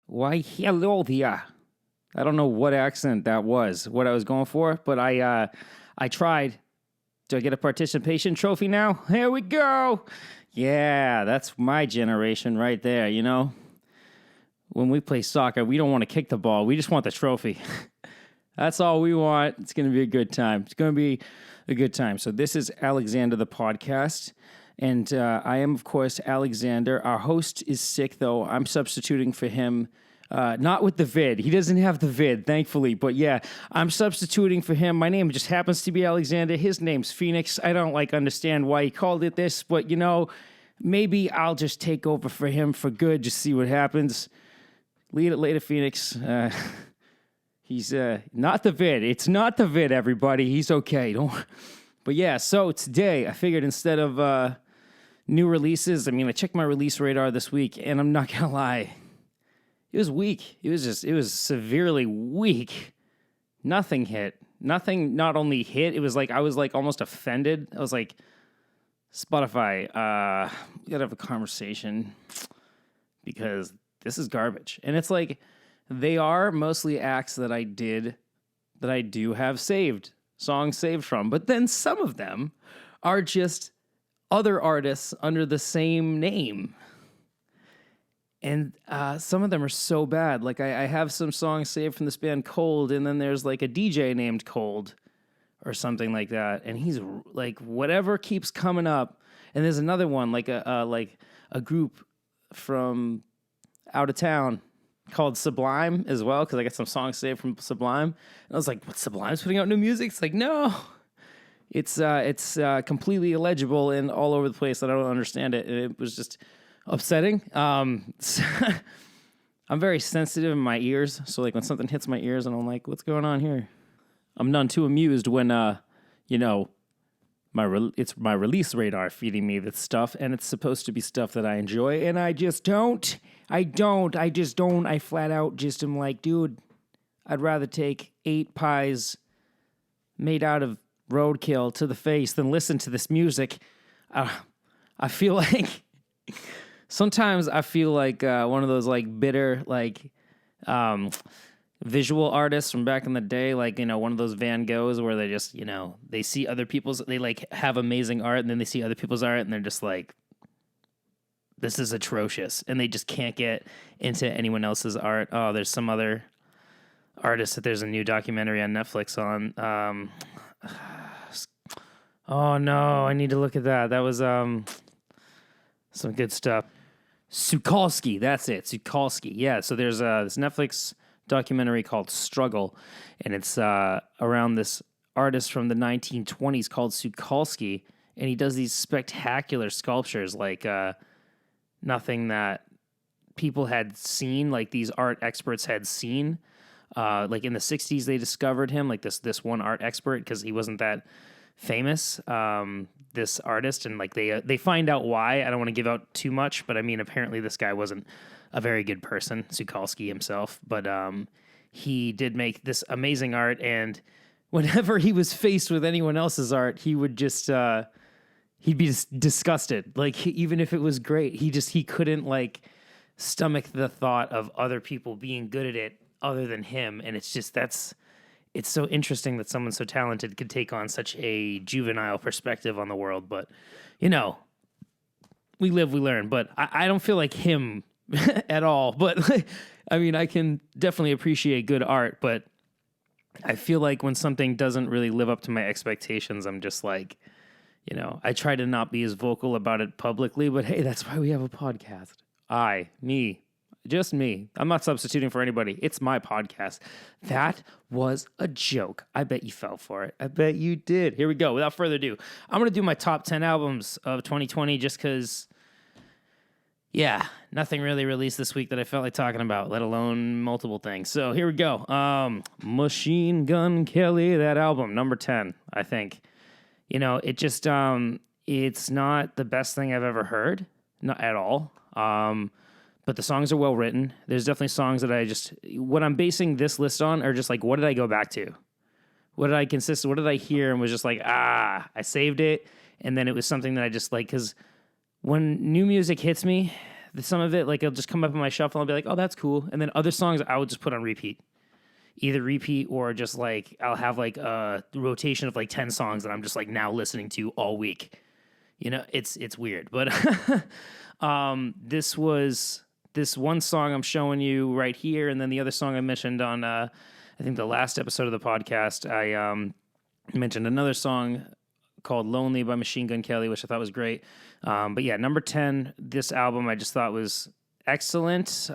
Why, hello there. I don't know what accent that was, what I was going for, but I tried. Do I get a participation trophy now? Here we go. Yeah, that's my generation right there, you know? When we play soccer, we don't want to kick the ball. We just want the trophy. That's all we want. It's going to be a good time. It's going to be a good time. So this is Alexander the podcast. And I am, of course, Alexander. Our host is sick, though. I'm substituting for him. Not with the vid. He doesn't have the vid, thankfully. But yeah, I'm substituting for him. My name just happens to be Alexander. His name's Phoenix. I don't understand why he called it this, but maybe I'll just take over for him for good. Just see what happens. Lead it later, Phoenix. He's not the vid. It's not the vid, everybody. He's okay. But yeah, so today I figured instead of new releases, I checked my release radar this week, and I'm not gonna lie. It was weak. It was severely weak. Nothing hit. Nothing not only hit, it was like I was like almost offended. I was like, Spotify, we gotta have a conversation because this is garbage. And it's like they are mostly acts that I do have saved, songs saved from, but then some of them are just other artists under the same name. And some of them are so bad. Like I have some songs saved from this band Cold, and then there's like a DJ named Cold or something like that. And he's like, whatever keeps coming up. And there's another one, like a group from out of town called Sublime as well, because I got some songs saved from Sublime. And I was like, what, Sublime's putting out new music? It's like, no. It's completely illegible and all over the place. I don't understand it. It was just upsetting. I'm very sensitive in my ears, so like when something hits my ears and I'm like, what's going on here? I'm none too amused when it's my release radar feeding me this stuff, and it's supposed to be stuff that I enjoy, and I just don't. I flat out just am like, dude, I'd rather take 8 pies made out of roadkill to the face than listen to this music. I feel like sometimes I feel like one of those like bitter like visual artists from back in the day, like one of those Van Goghs where they just they see other people's, they like have amazing art, and then they see other people's art and they're just like, this is atrocious, and they just can't get into anyone else's art. Oh, there's some other artist that there's a new documentary on Netflix on. Oh no, I need to look at that. That was some good stuff. Sukalski, that's it. Sukalski, yeah. So there's this Netflix documentary called Struggle, and it's around this artist from the 1920s called Sukalski, and he does these spectacular sculptures like nothing that people had seen, like these art experts had seen. Like in the 60s, they discovered him, like this one art expert, because he wasn't that famous, this artist, and like they find out why. I don't want to give out too much, but apparently this guy wasn't a very good person, Sukalski himself, but he did make this amazing art, and whenever he was faced with anyone else's art, he would just he'd be disgusted. Like even if it was great, he couldn't like stomach the thought of other people being good at it other than him, and it's so interesting that someone so talented could take on such a juvenile perspective on the world. But, we live, we learn. But I don't feel like him at all. But, I can definitely appreciate good art. But I feel like when something doesn't really live up to my expectations, I'm just like, I try to not be as vocal about it publicly. But, hey, that's why we have a podcast. Just me. I'm not substituting for anybody. It's my podcast. That was a joke. I bet you fell for it. I bet you did. Here we go. Without further ado, I'm going to do my top 10 albums of 2020 just because, nothing really released this week that I felt like talking about, let alone multiple things. So here we go. Machine Gun Kelly, that album, number 10, I think. It just, it's not the best thing I've ever heard. Not at all. But the songs are well written. There's definitely songs that what I'm basing this list on are just like, what did I go back to? What did I hear and was just like, I saved it. And then it was something that I just like, because when new music hits me, some of it, like, it'll just come up in my shuffle and I'll be like, oh, that's cool. And then other songs I would just put on repeat. Either repeat or just, like, I'll have, like, a rotation of, like, 10 songs that I'm just, like, now listening to all week. You know, it's weird. But this one song I'm showing you right here, and then the other song I mentioned on, I think the last episode of the podcast, I mentioned another song called Lonely by Machine Gun Kelly, which I thought was great. But yeah, number 10, this album I just thought was excellent.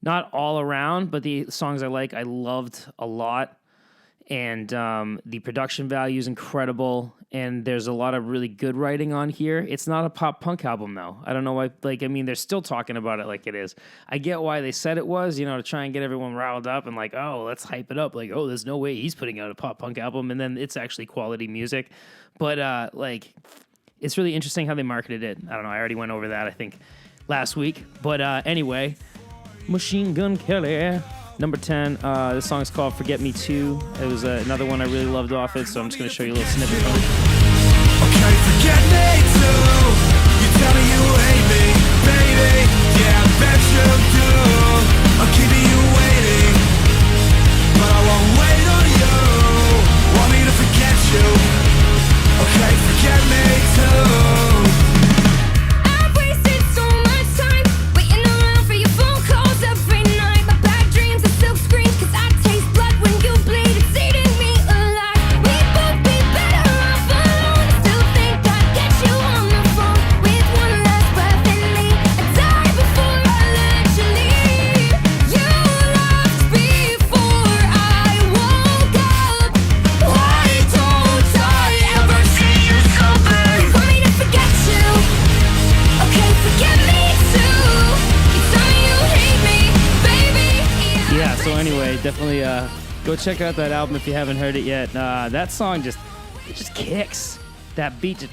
Not all around, but the songs I loved a lot. And the production value is incredible. And there's a lot of really good writing on here. It's not a pop punk album, though. I don't know why. Like, I mean, they're still talking about it like it is. I get why they said it was, you know, to try and get everyone riled up and like, oh, let's hype it up. Like, oh, there's no way he's putting out a pop punk album. And then it's actually quality music. But, like, it's really interesting how they marketed it. I don't know. I already went over that, I think, last week. But anyway, Machine Gun Kelly, number 10. This song is called Forget Me Too. It was another one I really loved off it, so I'm just going to show you a little snippet of it. Okay, forget me too. You tell me you hate me, baby. Yeah, I bet you do. I'm keeping you waiting, but I won't wait on you. Want me to forget you? Okay, forget me too. Definitely go check out that album if you haven't heard it yet. That song just kicks. That beat,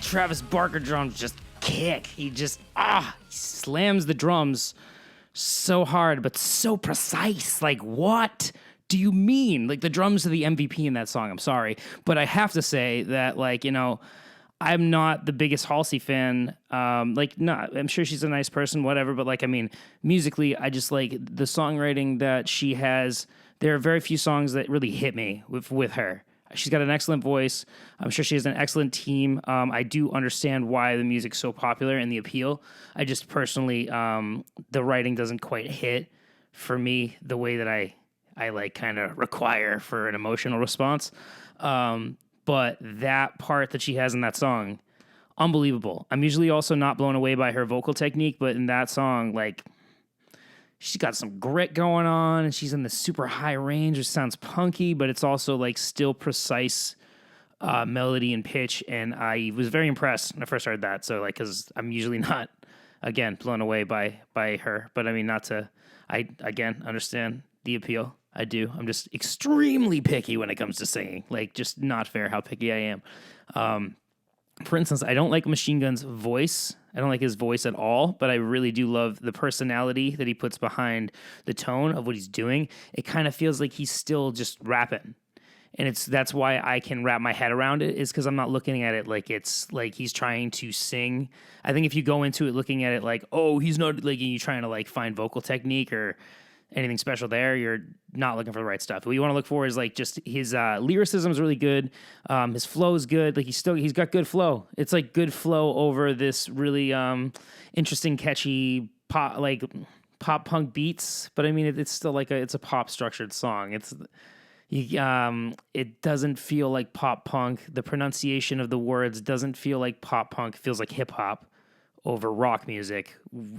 Travis Barker drums just kick. He just he slams the drums so hard, but so precise. Like, what do you mean? Like, the drums are the MVP in that song. I'm sorry, but I have to say that, like, you know, I'm not the biggest Halsey fan. I'm sure she's a nice person, whatever. But like, I mean, musically, I just like the songwriting that she has. There are very few songs that really hit me with her. She's got an excellent voice. I'm sure she has an excellent team. I do understand why the music's so popular and the appeal. I just personally, the writing doesn't quite hit for me the way that I like kind of require for an emotional response. But that part that she has in that song, unbelievable. I'm usually also not blown away by her vocal technique, but in that song, like, she's got some grit going on, and she's in the super high range, which sounds punky, but it's also, like, still precise melody and pitch, and I was very impressed when I first heard that. So, like, because I'm usually not, again, blown away by her, but I mean, I, again, understand the appeal. I do. I'm just extremely picky when it comes to singing. Like, just not fair how picky I am. For instance, I don't like Machine Gun's voice. I don't like his voice at all, but I really do love the personality that he puts behind the tone of what he's doing. It kind of feels like he's still just rapping. And that's why I can wrap my head around it, is because I'm not looking at it like it's like he's trying to sing. I think if you go into it looking at it like, oh, he's not, like, you trying to like find vocal technique or anything special there, you're not looking for the right stuff. What you want to look for is like just his lyricism is really good. His flow is good. Like he's got good flow. It's like good flow over this really interesting, catchy pop punk beats. But I mean, it's still like it's a pop structured song. It doesn't feel like pop punk. The pronunciation of the words doesn't feel like pop punk. It feels like hip hop over rock music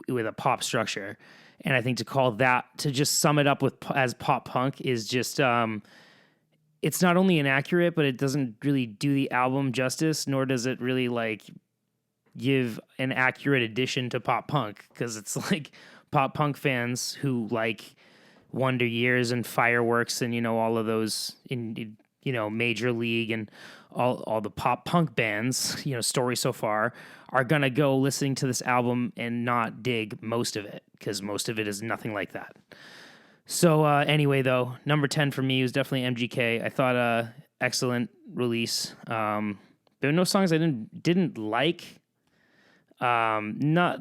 with a pop structure. And I think to just sum it up as pop punk is just, it's not only inaccurate, but it doesn't really do the album justice, nor does it really like give an accurate addition to pop punk. Cause it's like pop punk fans who like Wonder Years and Fireworks and, you know, all of those in Major League and all the pop punk bands, you know, Story So Far, are going to go listening to this album and not dig most of it, because most of it is nothing like that. So anyway, though, number 10 for me was definitely MGK. I thought excellent release. There were no songs I didn't like. Not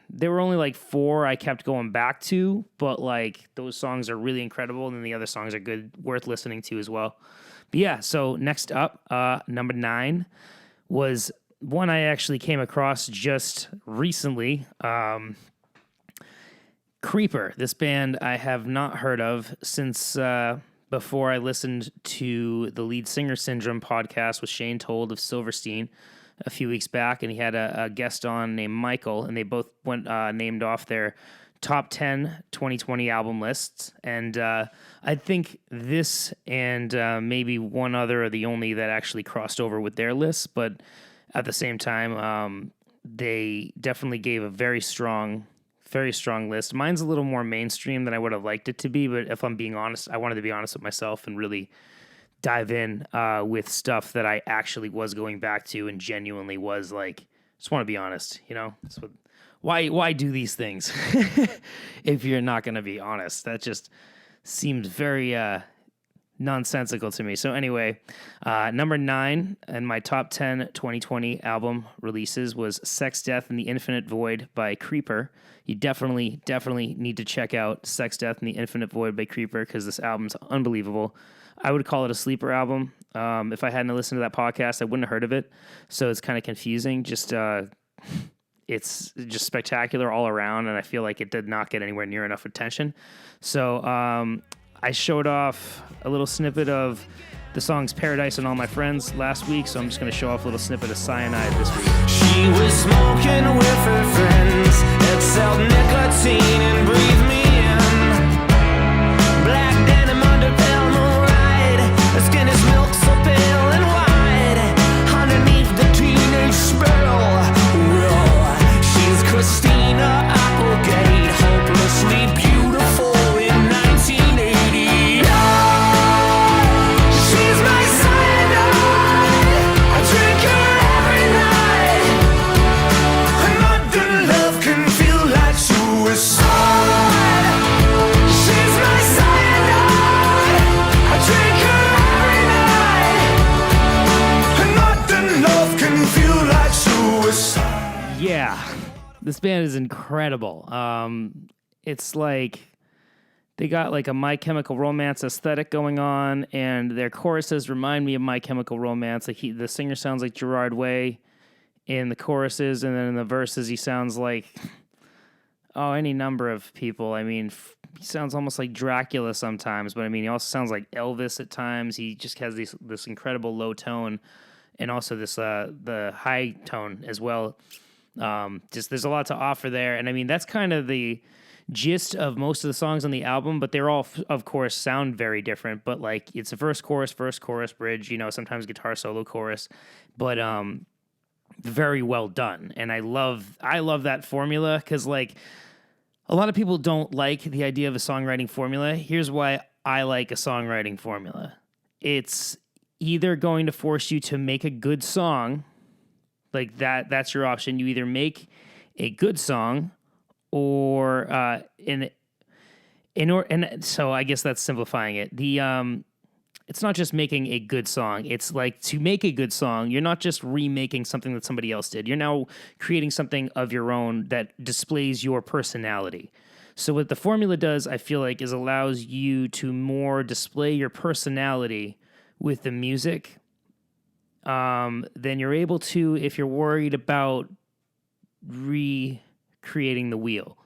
there were only like 4 I kept going back to, but like those songs are really incredible, and then the other songs are good, worth listening to as well. But yeah, so next up, number 9 was one I actually came across just recently. Creeper. This band I have not heard of since before I listened to the Lead Singer Syndrome podcast with Shane Told of Silverstein a few weeks back, and he had a guest on named Michael, and they both went named off their top 10 2020 album lists. And I think this and maybe one other are the only that actually crossed over with their lists, but at the same time, they definitely gave a very strong list. Mine's a little more mainstream than I would have liked it to be, but if I'm being honest, I wanted to be honest with myself and really dive in with stuff that I actually was going back to and genuinely was like, just want to be honest, you know? Why do these things if you're not going to be honest? That just seems very nonsensical to me. So anyway, number 9 in my top 10 2020 album releases was Sex, Death, and the Infinite Void by Creeper. You definitely need to check out Sex, Death, and the Infinite Void by Creeper because this album's unbelievable. I would call it a sleeper album. If I hadn't listened to that podcast, I wouldn't have heard of it. So it's kind of confusing. It's just spectacular all around, and I feel like it did not get anywhere near enough attention. So I showed off a little snippet of the songs Paradise and All My Friends last week, so I'm just going to show off a little snippet of Cyanide this week. She was smoking with her friends, exhaled nicotine and breathed me in. Black denim under Belmont ride, her skin is milk so pale and wide. Underneath the teenage spell, she's Christina Applegate, hopelessly beautiful in 1980. She's my cyanide, I drink her every night. And modern love can feel like suicide. She's my cyanide, I drink her every night. And modern love can feel like suicide. Yeah, this band is incredible. It's like they got like a My Chemical Romance aesthetic going on, and their choruses remind me of My Chemical Romance. Like the singer sounds like Gerard Way in the choruses, and then in the verses he sounds like any number of people. I mean, he sounds almost like Dracula sometimes, but I mean he also sounds like Elvis at times. He just has this incredible low tone, and also this the high tone as well. Just there's a lot to offer there, and I mean that's kind of the gist of most of the songs on the album, but they're all of course sound very different, but like it's a verse chorus bridge, you know, sometimes guitar solo chorus, but very well done. And I love that formula because like a lot of people don't like the idea of a songwriting formula. Here's why I like a songwriting formula. It's either going to force you to make a good song, like that's your option. You either make a good song or and so I guess that's simplifying it. It's not just making a good song. It's like to make a good song, you're not just remaking something that somebody else did. You're now creating something of your own that displays your personality. So what the formula does, I feel like, is allows you to more display your personality with the music than you're able to if you're worried about creating the wheel.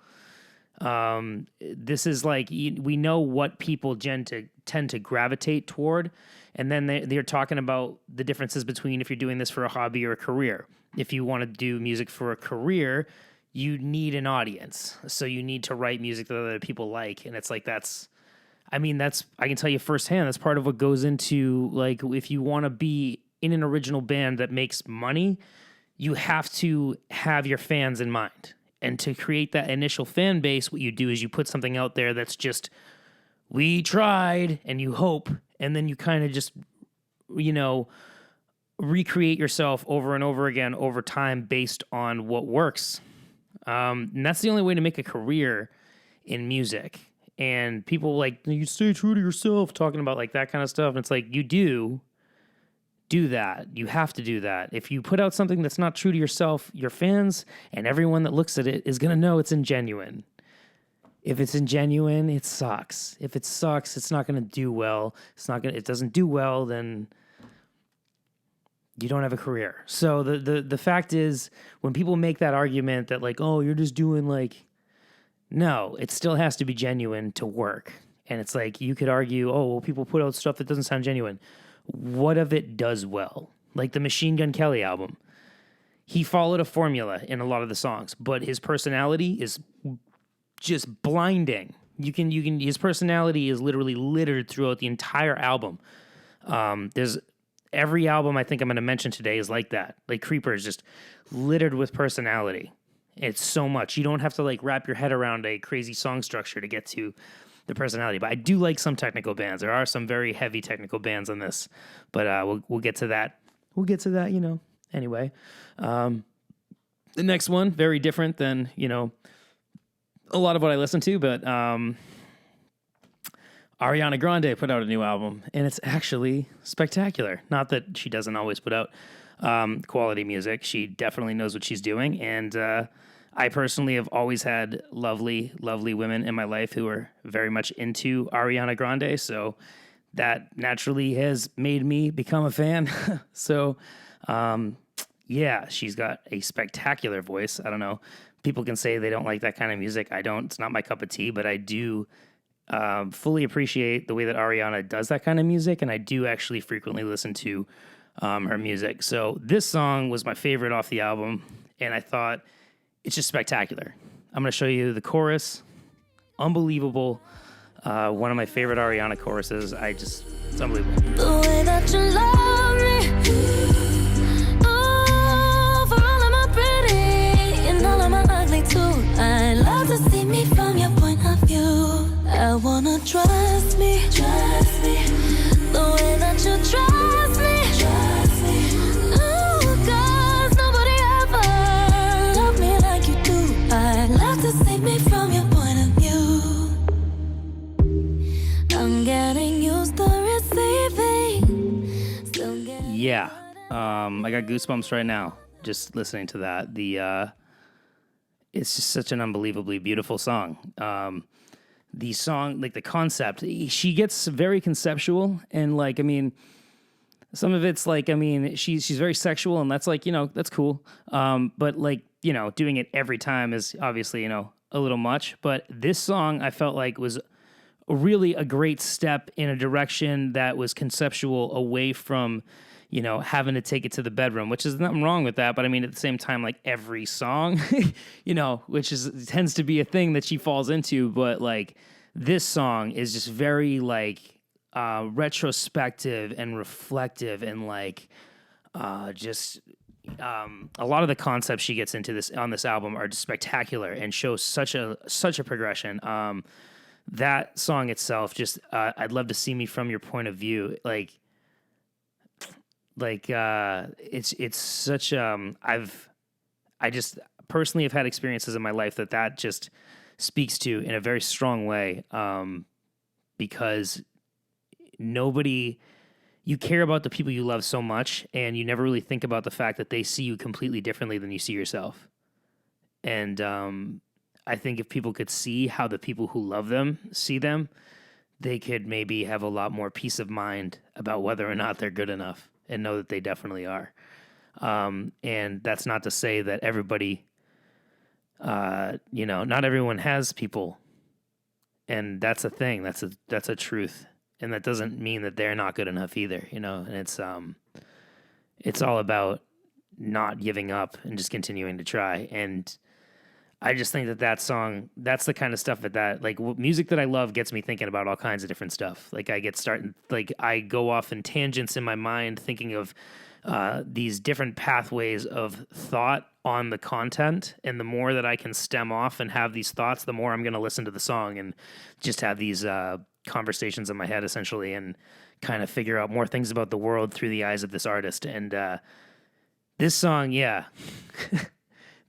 This is like, we know what people tend to gravitate toward, and then they're talking about the differences between if you're doing this for a hobby or a career. If you want to do music for a career, you need an audience, so you need to write music that other people like, and it's like I can tell you firsthand, that's part of what goes into, like, if you want to be in an original band that makes money, you have to have your fans in mind. And to create that initial fan base, what you do is you put something out there that's just, we tried, and you hope, and then you kind of just, you know, recreate yourself over and over again over time based on what works. And that's the only way to make a career in music. And people like, you stay true to yourself, talking about like that kind of stuff. And it's like, you do, do that. You have to do that. If you put out something that's not true to yourself, your fans and everyone that looks at it is going to know it's ingenuine. If it's ingenuine, it sucks. If it sucks, it's not going to do well. It doesn't do well, then you don't have a career. So the fact is, when people make that argument that like, oh, you're just doing like, no, it still has to be genuine to work. And it's like, you could argue, oh, well, people put out stuff that doesn't sound genuine. What of it does well? Like the Machine Gun Kelly album. He followed a formula in a lot of the songs, but his personality is just blinding. His personality is literally littered throughout the entire album. There's every album I think I'm going to mention today is like that. Like Creeper is just littered with personality. It's so much. You don't have to like wrap your head around a crazy song structure to get to the personality. But I do like some technical bands. There are some very heavy technical bands on this, but we'll get to that. We'll get to that, Anyway, the next one, very different than, a lot of what I listen to, but Ariana Grande put out a new album, and it's actually spectacular. Not that she doesn't always put out quality music. She definitely knows what she's doing, and I personally have always had lovely, lovely women in my life who are very much into Ariana Grande, so that naturally has made me become a fan. So, yeah, she's got a spectacular voice. I don't know. People can say they don't like that kind of music. I don't. It's not my cup of tea, but I do fully appreciate the way that Ariana does that kind of music, and I do actually frequently listen to her music. So this song was my favorite off the album, and I thought it's just spectacular. I'm going to show you the chorus. Unbelievable. One of my favorite Ariana choruses. It's unbelievable. The way that you love me, oh, for all of my pretty and all of my ugly too. I love to see me from your point of view. I wanna trust me, the way that you trust me, ooh, 'cause nobody ever loved me like you do. I love to see me from your point of view. I'm getting used to receiving. Yeah, I got goosebumps right now just listening to that. It's just such an unbelievably beautiful song. The song, like the concept, she gets very conceptual, and like, I mean, some of it's like, I mean, she's very sexual, and that's like, that's cool. But like, doing it every time is obviously, a little much. But this song I felt like was really a great step in a direction that was conceptual away from, having to take it to the bedroom, which is nothing wrong with that. But I mean, at the same time, like every song, which tends to be a thing that she falls into. But like this song is just very like retrospective and reflective, and like a lot of the concepts she gets into on this album are just spectacular and show such a progression. That song itself, just I'd love to see me from your point of view, it's such I just personally have had experiences in my life that just speaks to in a very strong way, because you care about the people you love so much, and you never really think about the fact that they see you completely differently than you see yourself. And I think if people could see how the people who love them see them, they could maybe have a lot more peace of mind about whether or not they're good enough, and know that they definitely are. And that's not to say that everybody, not everyone has people, and that's a thing. That's a truth, and that doesn't mean that they're not good enough either. And it's all about not giving up and just continuing to try. And I just think that song, that's the kind of stuff that like music that I love gets me thinking about all kinds of different stuff. Like I go off in tangents in my mind thinking of these different pathways of thought on the content. And the more that I can stem off and have these thoughts, the more I'm going to listen to the song and just have these conversations in my head essentially, and kind of figure out more things about the world through the eyes of this artist. And this song, yeah.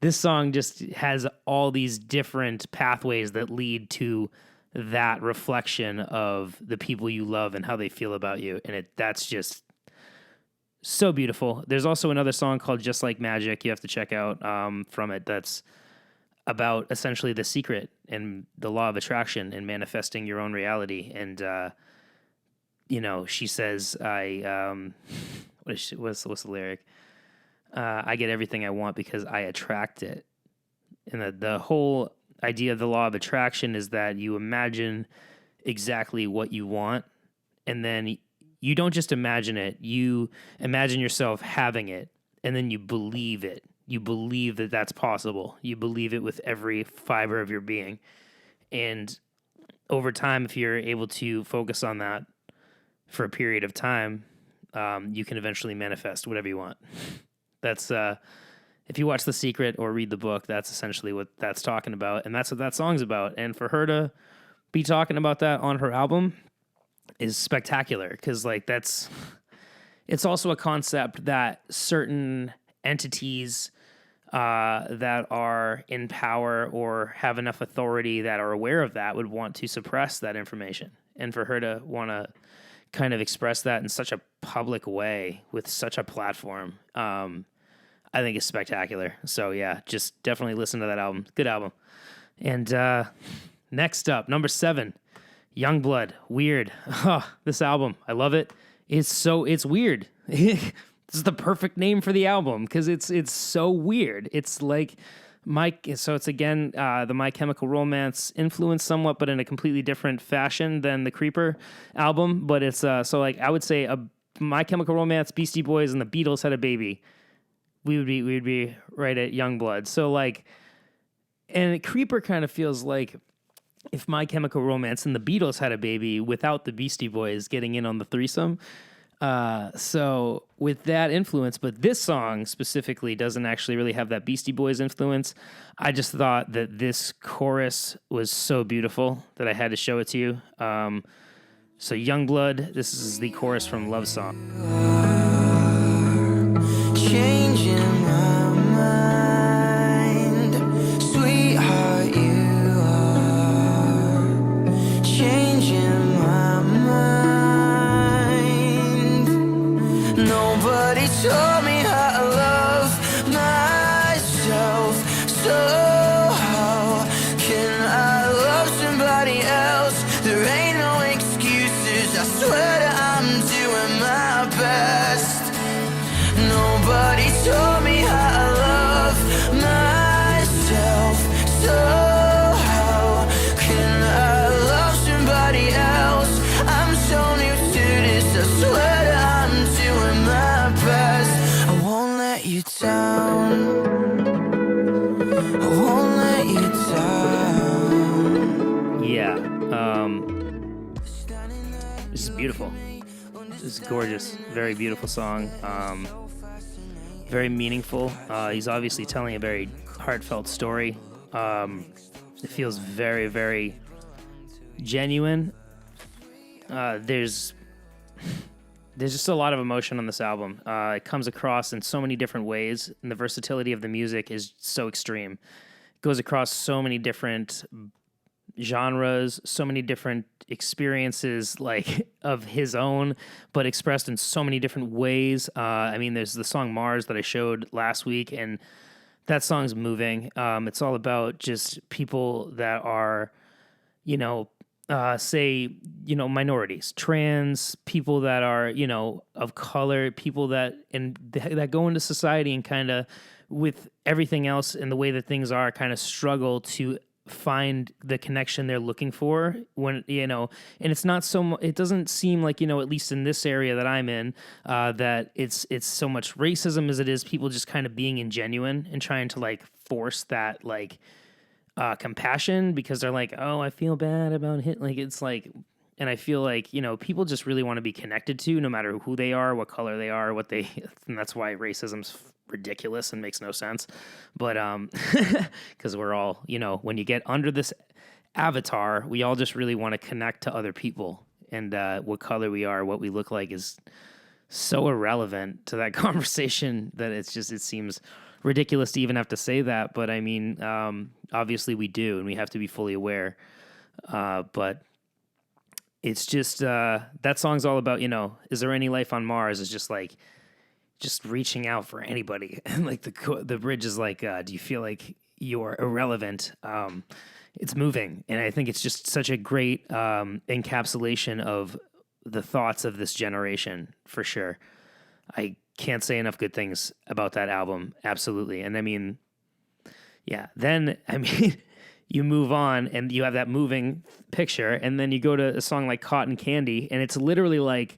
This song just has all these different pathways that lead to that reflection of the people you love and how they feel about you. And that's just so beautiful. There's also another song called Just Like Magic you have to check out from it that's about essentially the secret and the law of attraction and manifesting your own reality. And, she says, what's the lyric? I get everything I want because I attract it. And the whole idea of the law of attraction is that you imagine exactly what you want, and then you don't just imagine it, you imagine yourself having it, and then you believe it. You believe that that's possible. You believe it with every fiber of your being. And over time, if you're able to focus on that for a period of time, you can eventually manifest whatever you want. That's if you watch The Secret or read the book, that's essentially what that's talking about, and that's what that song's about. And for her to be talking about that on her album is spectacular, because it's also a concept that certain entities that are in power or have enough authority that are aware of that would want to suppress that information. And for her to want to kind of express that in such a public way with such a platform, I think is spectacular. So yeah, just definitely listen to that album. Good album. And next up, number 7, Youngblood, Weird. This album, I love it. It's weird. This is the perfect name for the album because it's so weird. It's like it's again the My Chemical Romance influence somewhat, but in a completely different fashion than the Creeper album. But it's so like I would say My Chemical Romance, Beastie Boys, and the Beatles had a baby. We would be right at Youngblood. So like, and Creeper kind of feels like if My Chemical Romance and the Beatles had a baby without the Beastie Boys getting in on the threesome. So with that influence, but this song specifically doesn't actually really have that Beastie Boys influence. I just thought that this chorus was so beautiful that I had to show it to you. So Youngblood, this is the chorus from Love Song. Changing my mind, sweetheart, you are changing my mind. Nobody told me how to love myself, so how can I love somebody else? There ain't no excuses, I swear that I'm doing my best. Nobody told me how to love myself, so how can I love somebody else? I'm so new to this, I swear that I'm doing my best. I won't let you down, I won't let you down. Yeah, this is beautiful. This is gorgeous, very beautiful song. Very meaningful. He's obviously telling a very heartfelt story. It feels very, very genuine. There's just a lot of emotion on this album. It comes across in so many different ways, and the versatility of the music is so extreme. It goes across so many different genres, so many different experiences like of his own, but expressed in so many different ways. I mean, there's the song Mars that I showed last week, and that song's moving. It's all about just people that are, minorities, trans, people that are, of color, people that go into society and kind of with everything else and the way that things are kind of struggle to find the connection they're looking for when, and it's not it doesn't seem like, at least in this area that I'm in, that it's so much racism as it is people just kind of being ingenuine and trying to like force that like compassion because they're like, oh, I feel bad about it. Like, it's like, and I feel like, people just really want to be connected to no matter who they are, what color they are, and that's why racism's ridiculous and makes no sense. But because we're all, when you get under this avatar, we all just really want to connect to other people, and what color we are, what we look like is so irrelevant to that conversation that it seems ridiculous to even have to say that. But I mean, obviously we do, and we have to be fully aware. But it's just that song's all about, is there any life on Mars? It's just like, just reaching out for anybody. And like the bridge is like, do you feel like you're irrelevant? It's moving. And I think it's just such a great encapsulation of the thoughts of this generation, for sure. I can't say enough good things about that album. Absolutely. And I mean, yeah, then, I mean, you move on and you have that moving picture, and then you go to a song like Cotton Candy, and it's literally like,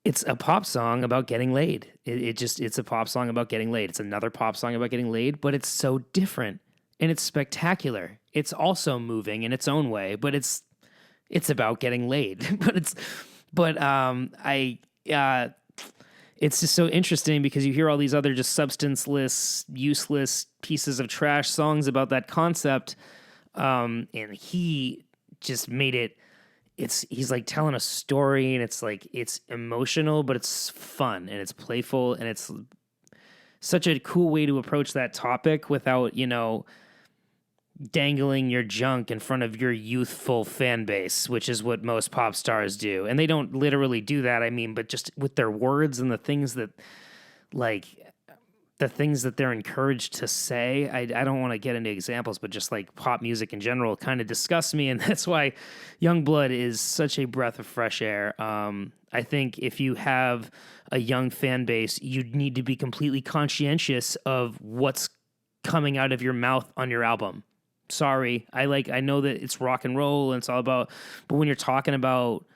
it's a pop song about getting laid. It's a pop song about getting laid. It's another pop song about getting laid, but it's so different and it's spectacular. It's also moving in its own way, but it's about getting laid. It's just so interesting because you hear all these other just substanceless, useless pieces of trash songs about that concept. And he just made it, he's like telling a story, and it's like, it's emotional, but it's fun and it's playful, and it's such a cool way to approach that topic without, dangling your junk in front of your youthful fan base, which is what most pop stars do. And they don't literally do that, I mean, but just with their words and the things that they're encouraged to say. I don't want to get into examples, but just like pop music in general kind of disgusts me. And that's why Youngblood is such a breath of fresh air. I think if you have a young fan base, you need to be completely conscientious of what's coming out of your mouth on your album. Sorry. I know that it's rock and roll and it's all about, but when you're talking about,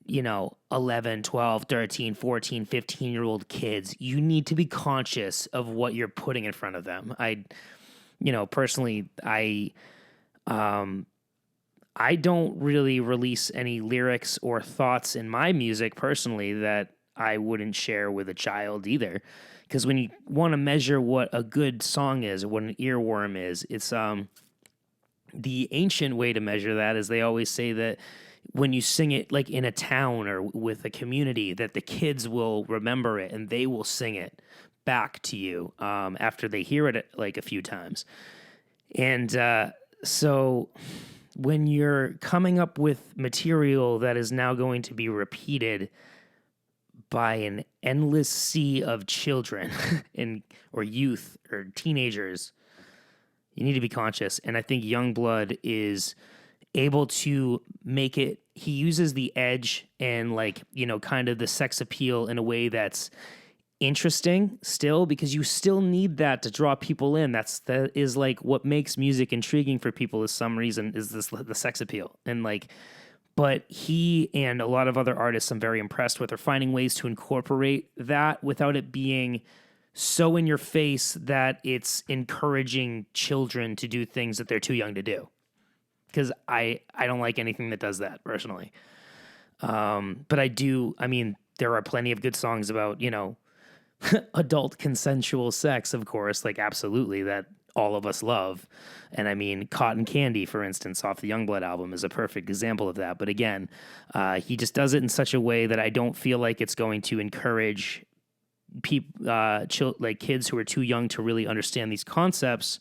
11, 12, 13, 14, 15-year-old kids, you need to be conscious of what you're putting in front of them. Personally, I don't really release any lyrics or thoughts in my music personally that I wouldn't share with a child either. Because when you want to measure what a good song is or what an earworm is, it's the ancient way to measure that is they always say that when you sing it like in a town or with a community, that the kids will remember it and they will sing it back to you after they hear it like a few times. And so when you're coming up with material that is now going to be repeated by an endless sea of children or youth or teenagers, you need to be conscious. And I think Youngblood is able to make it, he uses the edge and kind of the sex appeal in a way that's interesting still, because you still need that to draw people in. That is like what makes music intriguing for people is some reason is the sex appeal. And but he and a lot of other artists I'm very impressed with are finding ways to incorporate that without it being so in your face that it's encouraging children to do things that they're too young to do. Because I don't like anything that does that personally. But there are plenty of good songs about, adult consensual sex, of course, absolutely, that all of us love. And Cotton Candy, for instance, off the Youngblood album is a perfect example of that. But again, he just does it in such a way that I don't feel like it's going to encourage kids who are too young to really understand these concepts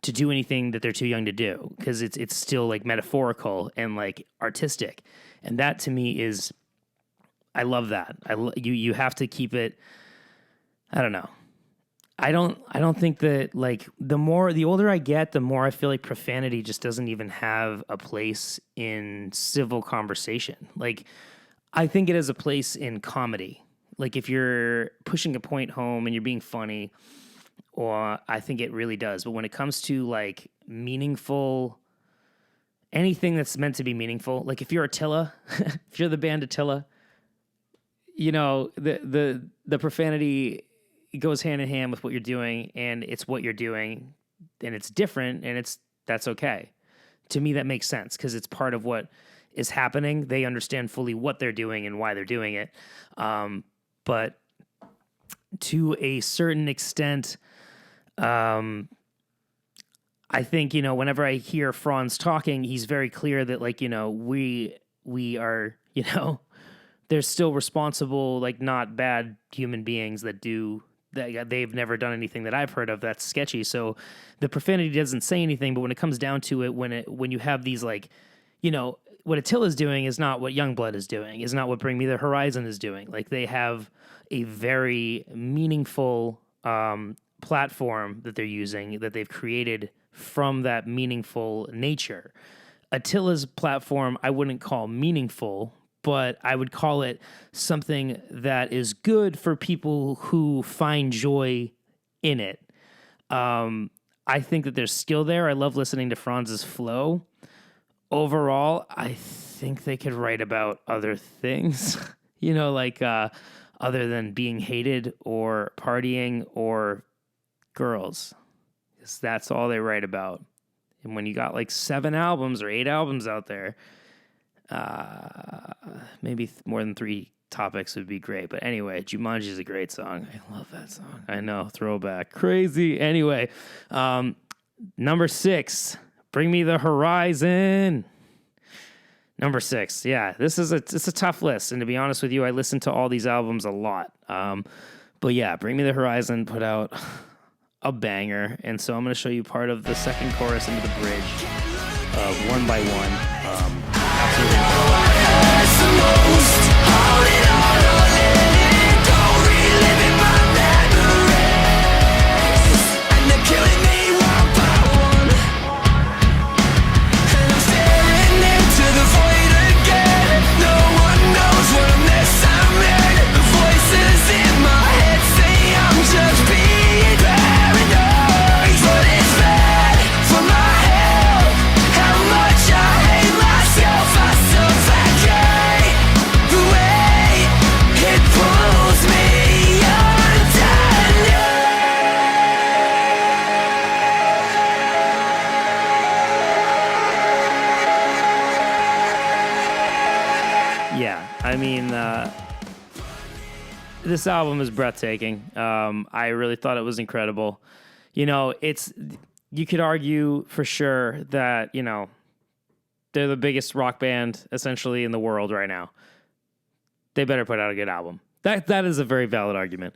to do anything that they're too young to do, because it's still metaphorical and artistic. And that to me is, I love that. You have to keep it. I don't know. I don't think that the older I get, the more I feel like profanity just doesn't even have a place in civil conversation. I think it has a place in comedy. If you're pushing a point home and you're being funny, or I think it really does. But when it comes to meaningful, anything that's meant to be meaningful, if you're Attila, if you're the band Attila, the profanity goes hand in hand with what you're doing, and it's what you're doing, and it's different, and that's okay. To me, that makes sense because it's part of what is happening. They understand fully what they're doing and why they're doing it. But to a certain extent, I think, whenever I hear Franz talking, he's very clear that we are, they're still responsible, not bad human beings that do that. They've never done anything that I've heard of that's sketchy. So the profanity doesn't say anything, but when it comes down to it, when you have these what Attila's doing is not what Youngblood is doing, is not what Bring Me the Horizon is doing. Like, they have a very meaningful platform that they're using, that they've created from that meaningful nature. Attila's platform I wouldn't call meaningful, but I would call it something that is good for people who find joy in it. I think that there's skill there. I love listening to Franz's flow. Overall, I think they could write about other things, like other than being hated or partying or girls. Because that's all they write about. And when you got like 7 albums or 8 albums out there, maybe more than 3 topics would be great. But anyway, Jumanji is a great song. I love that song. I know, throwback. Crazy. Anyway, number 6, Bring Me the Horizon. Number 6. Yeah, it's a tough list. And to be honest with you, I listen to all these albums a lot. But yeah, Bring Me the Horizon put out a banger. And so I'm going to show you part of the second chorus into the bridge of One by One. I mean, this album is breathtaking. I really thought it was incredible. You could argue for sure that, they're the biggest rock band essentially in the world right now. They better put out a good album. That is a very valid argument.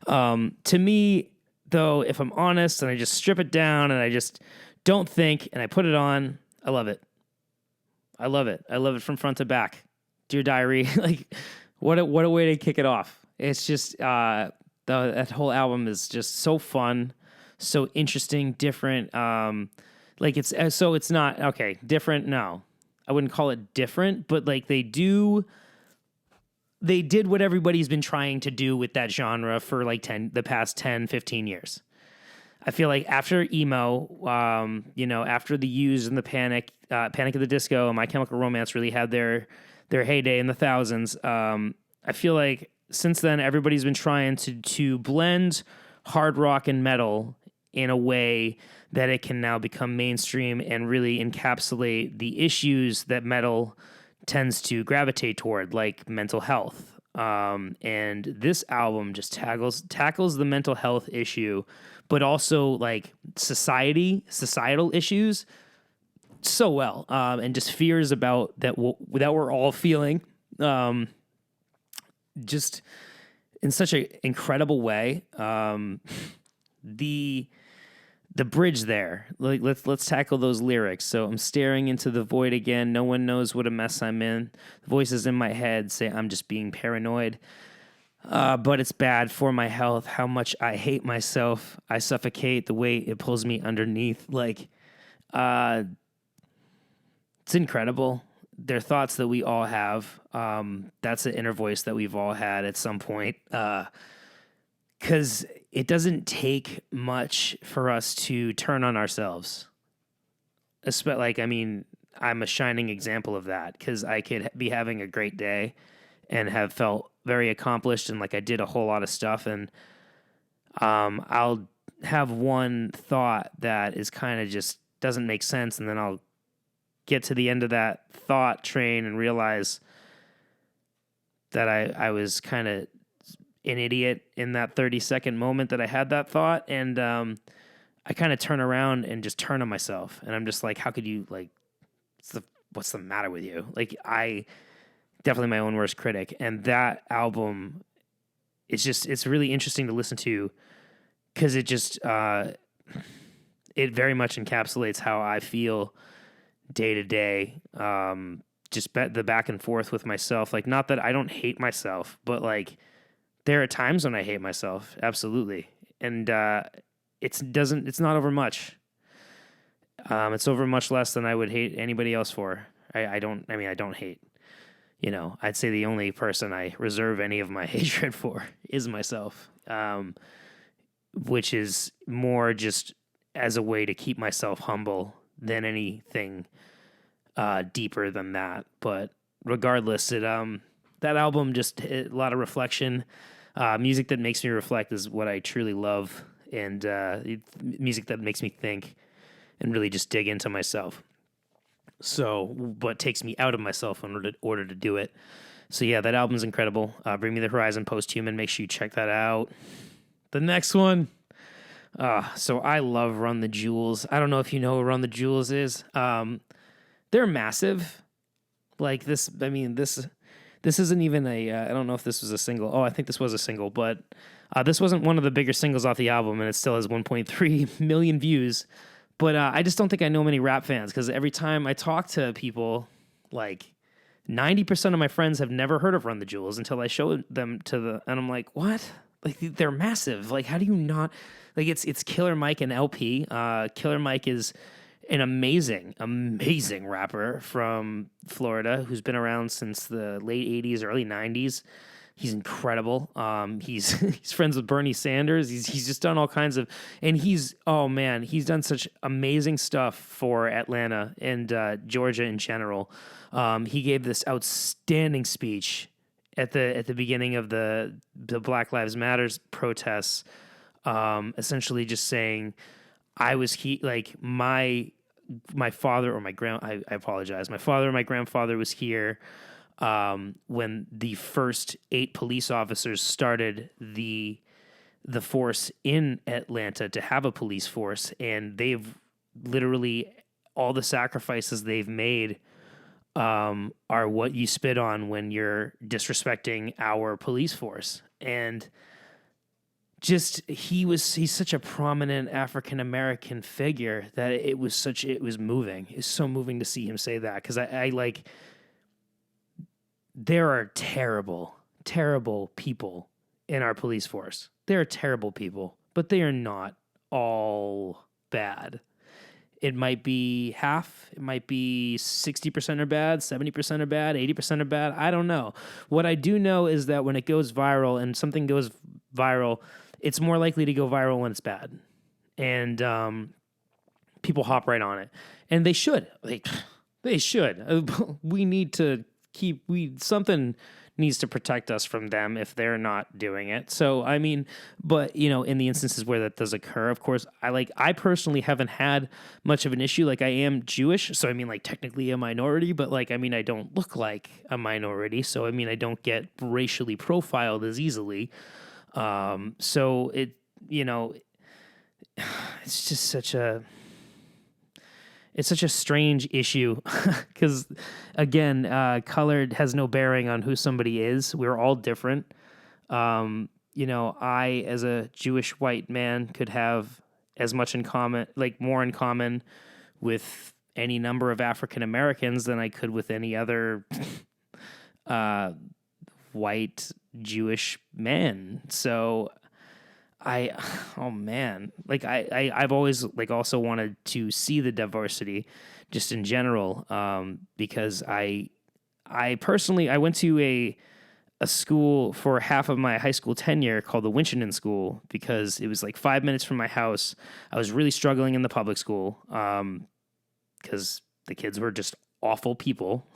To me, though, if I'm honest and I just strip it down and I just don't think and I put it on, I love it. I love it. I love it from front to back. Dear Diary, like what a way to kick it off. It's just that whole album is just so fun, so interesting, different. It's not okay. Different? No, I wouldn't call it different, but like they did what everybody's been trying to do with that genre for like the past 10, 15 years. I feel like after emo, after the Used and the Panic at the Disco, and My Chemical Romance really had their heyday in the thousands. I feel like since then, everybody's been trying to blend hard rock and metal in a way that it can now become mainstream and really encapsulate the issues that metal tends to gravitate toward, like mental health. And this album just tackles the mental health issue, but also like societal issues so well, and just fears about that we're all feeling, just in such an incredible way. The bridge there, like let's tackle those lyrics. So I'm staring into the void again. No one knows what a mess I'm in. The voices in my head say I'm just being paranoid. But it's bad for my health. How much I hate myself. I suffocate the way it pulls me underneath. Like, it's incredible. They're thoughts that we all have. That's an inner voice that we've all had at some point. Because it doesn't take much for us to turn on ourselves. I'm a shining example of that, because I could be having a great day and have felt very accomplished and like I did a whole lot of stuff. And I'll have one thought that is kind of just doesn't make sense. And then I'll get to the end of that thought train and realize that I was kind of an idiot in that 30-second moment that I had that thought. And I kind of turn around and just turn on myself. And I'm just like, how could you, like, what's the matter with you? Like, I definitely my own worst critic. And that album, it's really interesting to listen to, because it just, it very much encapsulates how I feel day to day. just the back and forth with myself. Like, not that I don't hate myself, but like there are times when I hate myself. Absolutely. And it's not over much. It's over much less than I would hate anybody else for. I don't hate. I'd say the only person I reserve any of my hatred for is myself, which is more just as a way to keep myself humble than anything deeper than that. But regardless, that album, just a lot of reflection. Music that makes me reflect is what I truly love, and music that makes me think and really just dig into myself. So, but takes me out of myself in order to do it. So yeah, that album's incredible. Bring Me the Horizon, Posthuman. Make sure you check that out. The next one. So I love Run the Jewels. I don't know if you know who Run the Jewels is. They're massive. Like this, this isn't even I don't know if this was a single. Oh, I think this was a single, but this wasn't one of the bigger singles off the album, and it still has 1.3 million views. But I just don't think I know many rap fans, because every time I talk to people, like 90% of my friends have never heard of Run the Jewels until I show them and I'm like, what? Like, they're massive. Like, how do you not? Like, it's Killer Mike and LP. Killer Mike is an amazing rapper from Florida who's been around since the late 80s, early 90s. He's incredible. He's friends with Bernie Sanders. He's just done all kinds of, and he's done such amazing stuff for Atlanta and Georgia in general. He gave this outstanding speech at the beginning of the Black Lives Matters protests, essentially just saying, my father or my I apologize. My father or my grandfather was here when the first 8 police officers started the force in Atlanta to have a police force, and they've literally, all the sacrifices they've made are what you spit on when you're disrespecting our police force. And just he's such a prominent African American figure that it was moving. It's so moving to see him say that, because I like, there are terrible, terrible people in our police force. There are terrible people, but they are not all bad. It might be half, it might be 60% are bad, 70% are bad, 80% are bad. I don't know. What I do know is that when it goes viral and something goes viral, it's more likely to go viral when it's bad. And people hop right on it. And they should. They should. We need to something needs to protect us from them if they're not doing it. So, but in the instances where that does occur, of course, I personally haven't had much of an issue. Like, I am Jewish, so technically a minority, but I don't look like a minority. So, I don't get racially profiled as easily. So it, it's just such a strange issue because, again, color has no bearing on who somebody is. We're all different. I, as a Jewish white man, could have as much in common, more in common with any number of African Americans than I could with any other white Jewish man. So I've always also wanted to see the diversity just in general, because I personally, I went to a school for half of my high school tenure called the Winchendon School, because it was 5 minutes from my house. I was really struggling in the public school, because the kids were just awful people.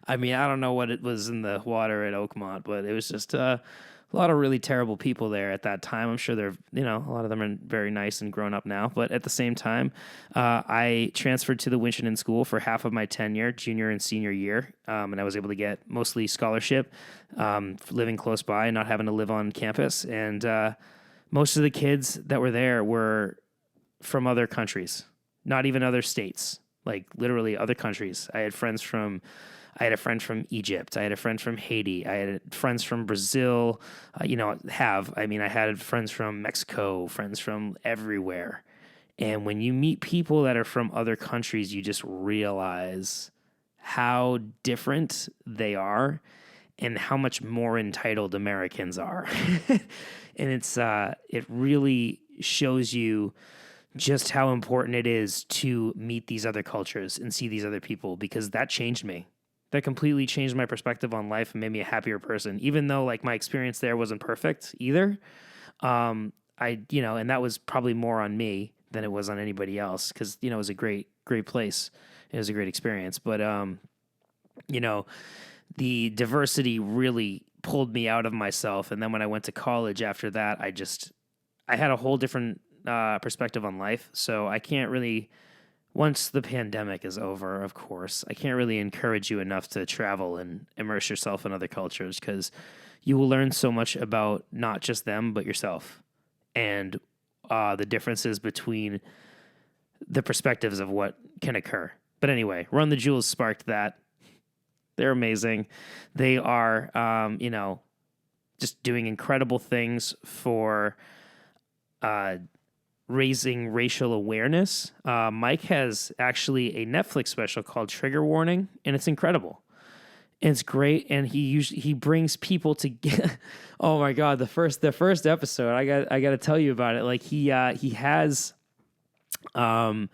I don't know what it was in the water at Oakmont, but it was just a lot of really terrible people there at that time. I'm sure they're, a lot of them are very nice and grown up now. But at the same time, I transferred to the Winchendon School for half of my tenure, junior and senior year. And I was able to get mostly scholarship, living close by, not having to live on campus. And most of the kids that were there were from other countries, not even other states, literally other countries. I had a friend from Egypt. I had a friend from Haiti. I had friends from Brazil. I had friends from Mexico, friends from everywhere. And when you meet people that are from other countries, you just realize how different they are and how much more entitled Americans are. And it really shows you just how important it is to meet these other cultures and see these other people, because that changed me. That completely changed my perspective on life and made me a happier person, even though like my experience there wasn't perfect either. And that was probably more on me than it was on anybody else, because, it was a great place. It was a great experience. But, the diversity really pulled me out of myself. And then when I went to college after that, I had a whole different perspective on life. So I can't really, once the pandemic is over, of course, I can't really encourage you enough to travel and immerse yourself in other cultures, because you will learn so much about not just them, but yourself, and the differences between the perspectives of what can occur. But anyway, Run the Jewels sparked that. They're amazing. They are, just doing incredible things for raising racial awareness. Mike has actually a Netflix special called Trigger Warning, and it's incredible. And it's great, and he brings people together. Oh my God, the first episode, I got to tell you about it. Like he has, so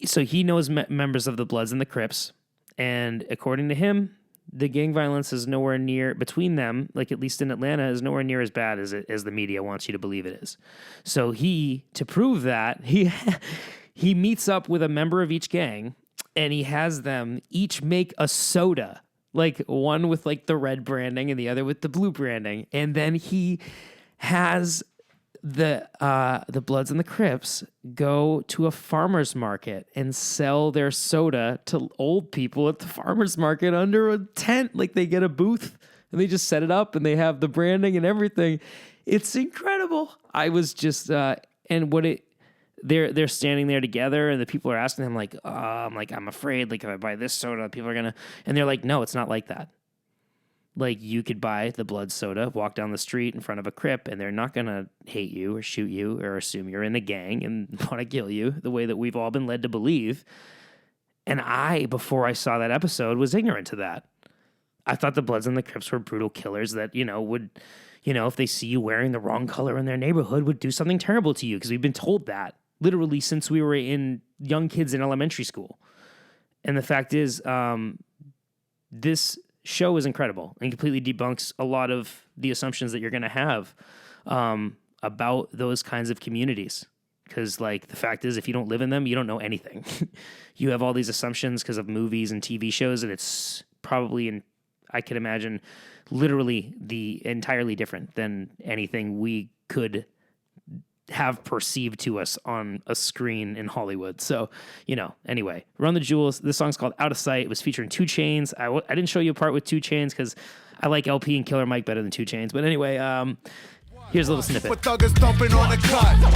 he knows members of the Bloods and the Crips, and according to him, the gang violence is nowhere near between them, like at least in Atlanta, is nowhere near as bad as the media wants you to believe it is. So to prove that, he meets up with a member of each gang, and he has them each make a soda, like one with like the red branding and the other with the blue branding. And then he has the Bloods and the Crips go to a farmer's market and sell their soda to old people at the farmer's market under a tent. Like they get a booth and they just set it up and they have the branding and everything. It's incredible. I was just, they're standing there together, and the people are asking them like, I'm afraid, like if I buy this soda, people are gonna, and they're like, no, it's not like that. Like you could buy the Blood soda, walk down the street in front of a Crip, and they're not gonna hate you or shoot you or assume you're in a gang and want to kill you the way that we've all been led to believe. And before I saw that episode, was ignorant to that. I thought the Bloods and the Crips were brutal killers that, would, if they see you wearing the wrong color in their neighborhood, would do something terrible to you, because we've been told that literally since we were young kids in elementary school. And the fact is, this show is incredible and completely debunks a lot of the assumptions that you're going to have about those kinds of communities. Because, like, the fact is, if you don't live in them, you don't know anything. You have all these assumptions because of movies and TV shows, and it's probably, I could imagine, literally entirely different than anything we could have perceived to us on a screen in Hollywood. So, anyway, Run the Jewels. This song's called Out of Sight. It was featuring 2 Chainz. I didn't show you a part with 2 Chainz because I like LP and Killer Mike better than 2 Chainz. But anyway, here's a little snippet. With thuggers thumping on the cut. My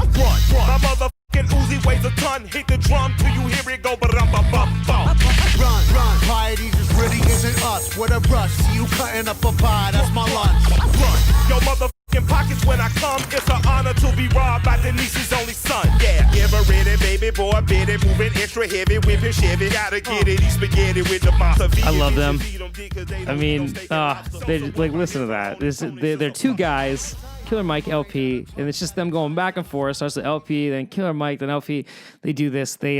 motherfucking Uzi weighs a ton. Hit the drum till you hear it go ba-dum-ba-bum-bum. Run. Piety just really isn't us. With a brush, see you cutting up a pie. That's my lunch. Run. Yo, motherfucking pockets when I come. It's an honor to be robbed by Denise's only son. Yeah, give her it, baby boy, bit it, moving extra heavy, whipping Chevy. Gotta get it, eat spaghetti with the monster. I love them. I mean, they like listen to that. They're 2 guys. Killer Mike, LP, and it's just them going back and forth. Starts with LP, then Killer Mike, then LP. They do this. They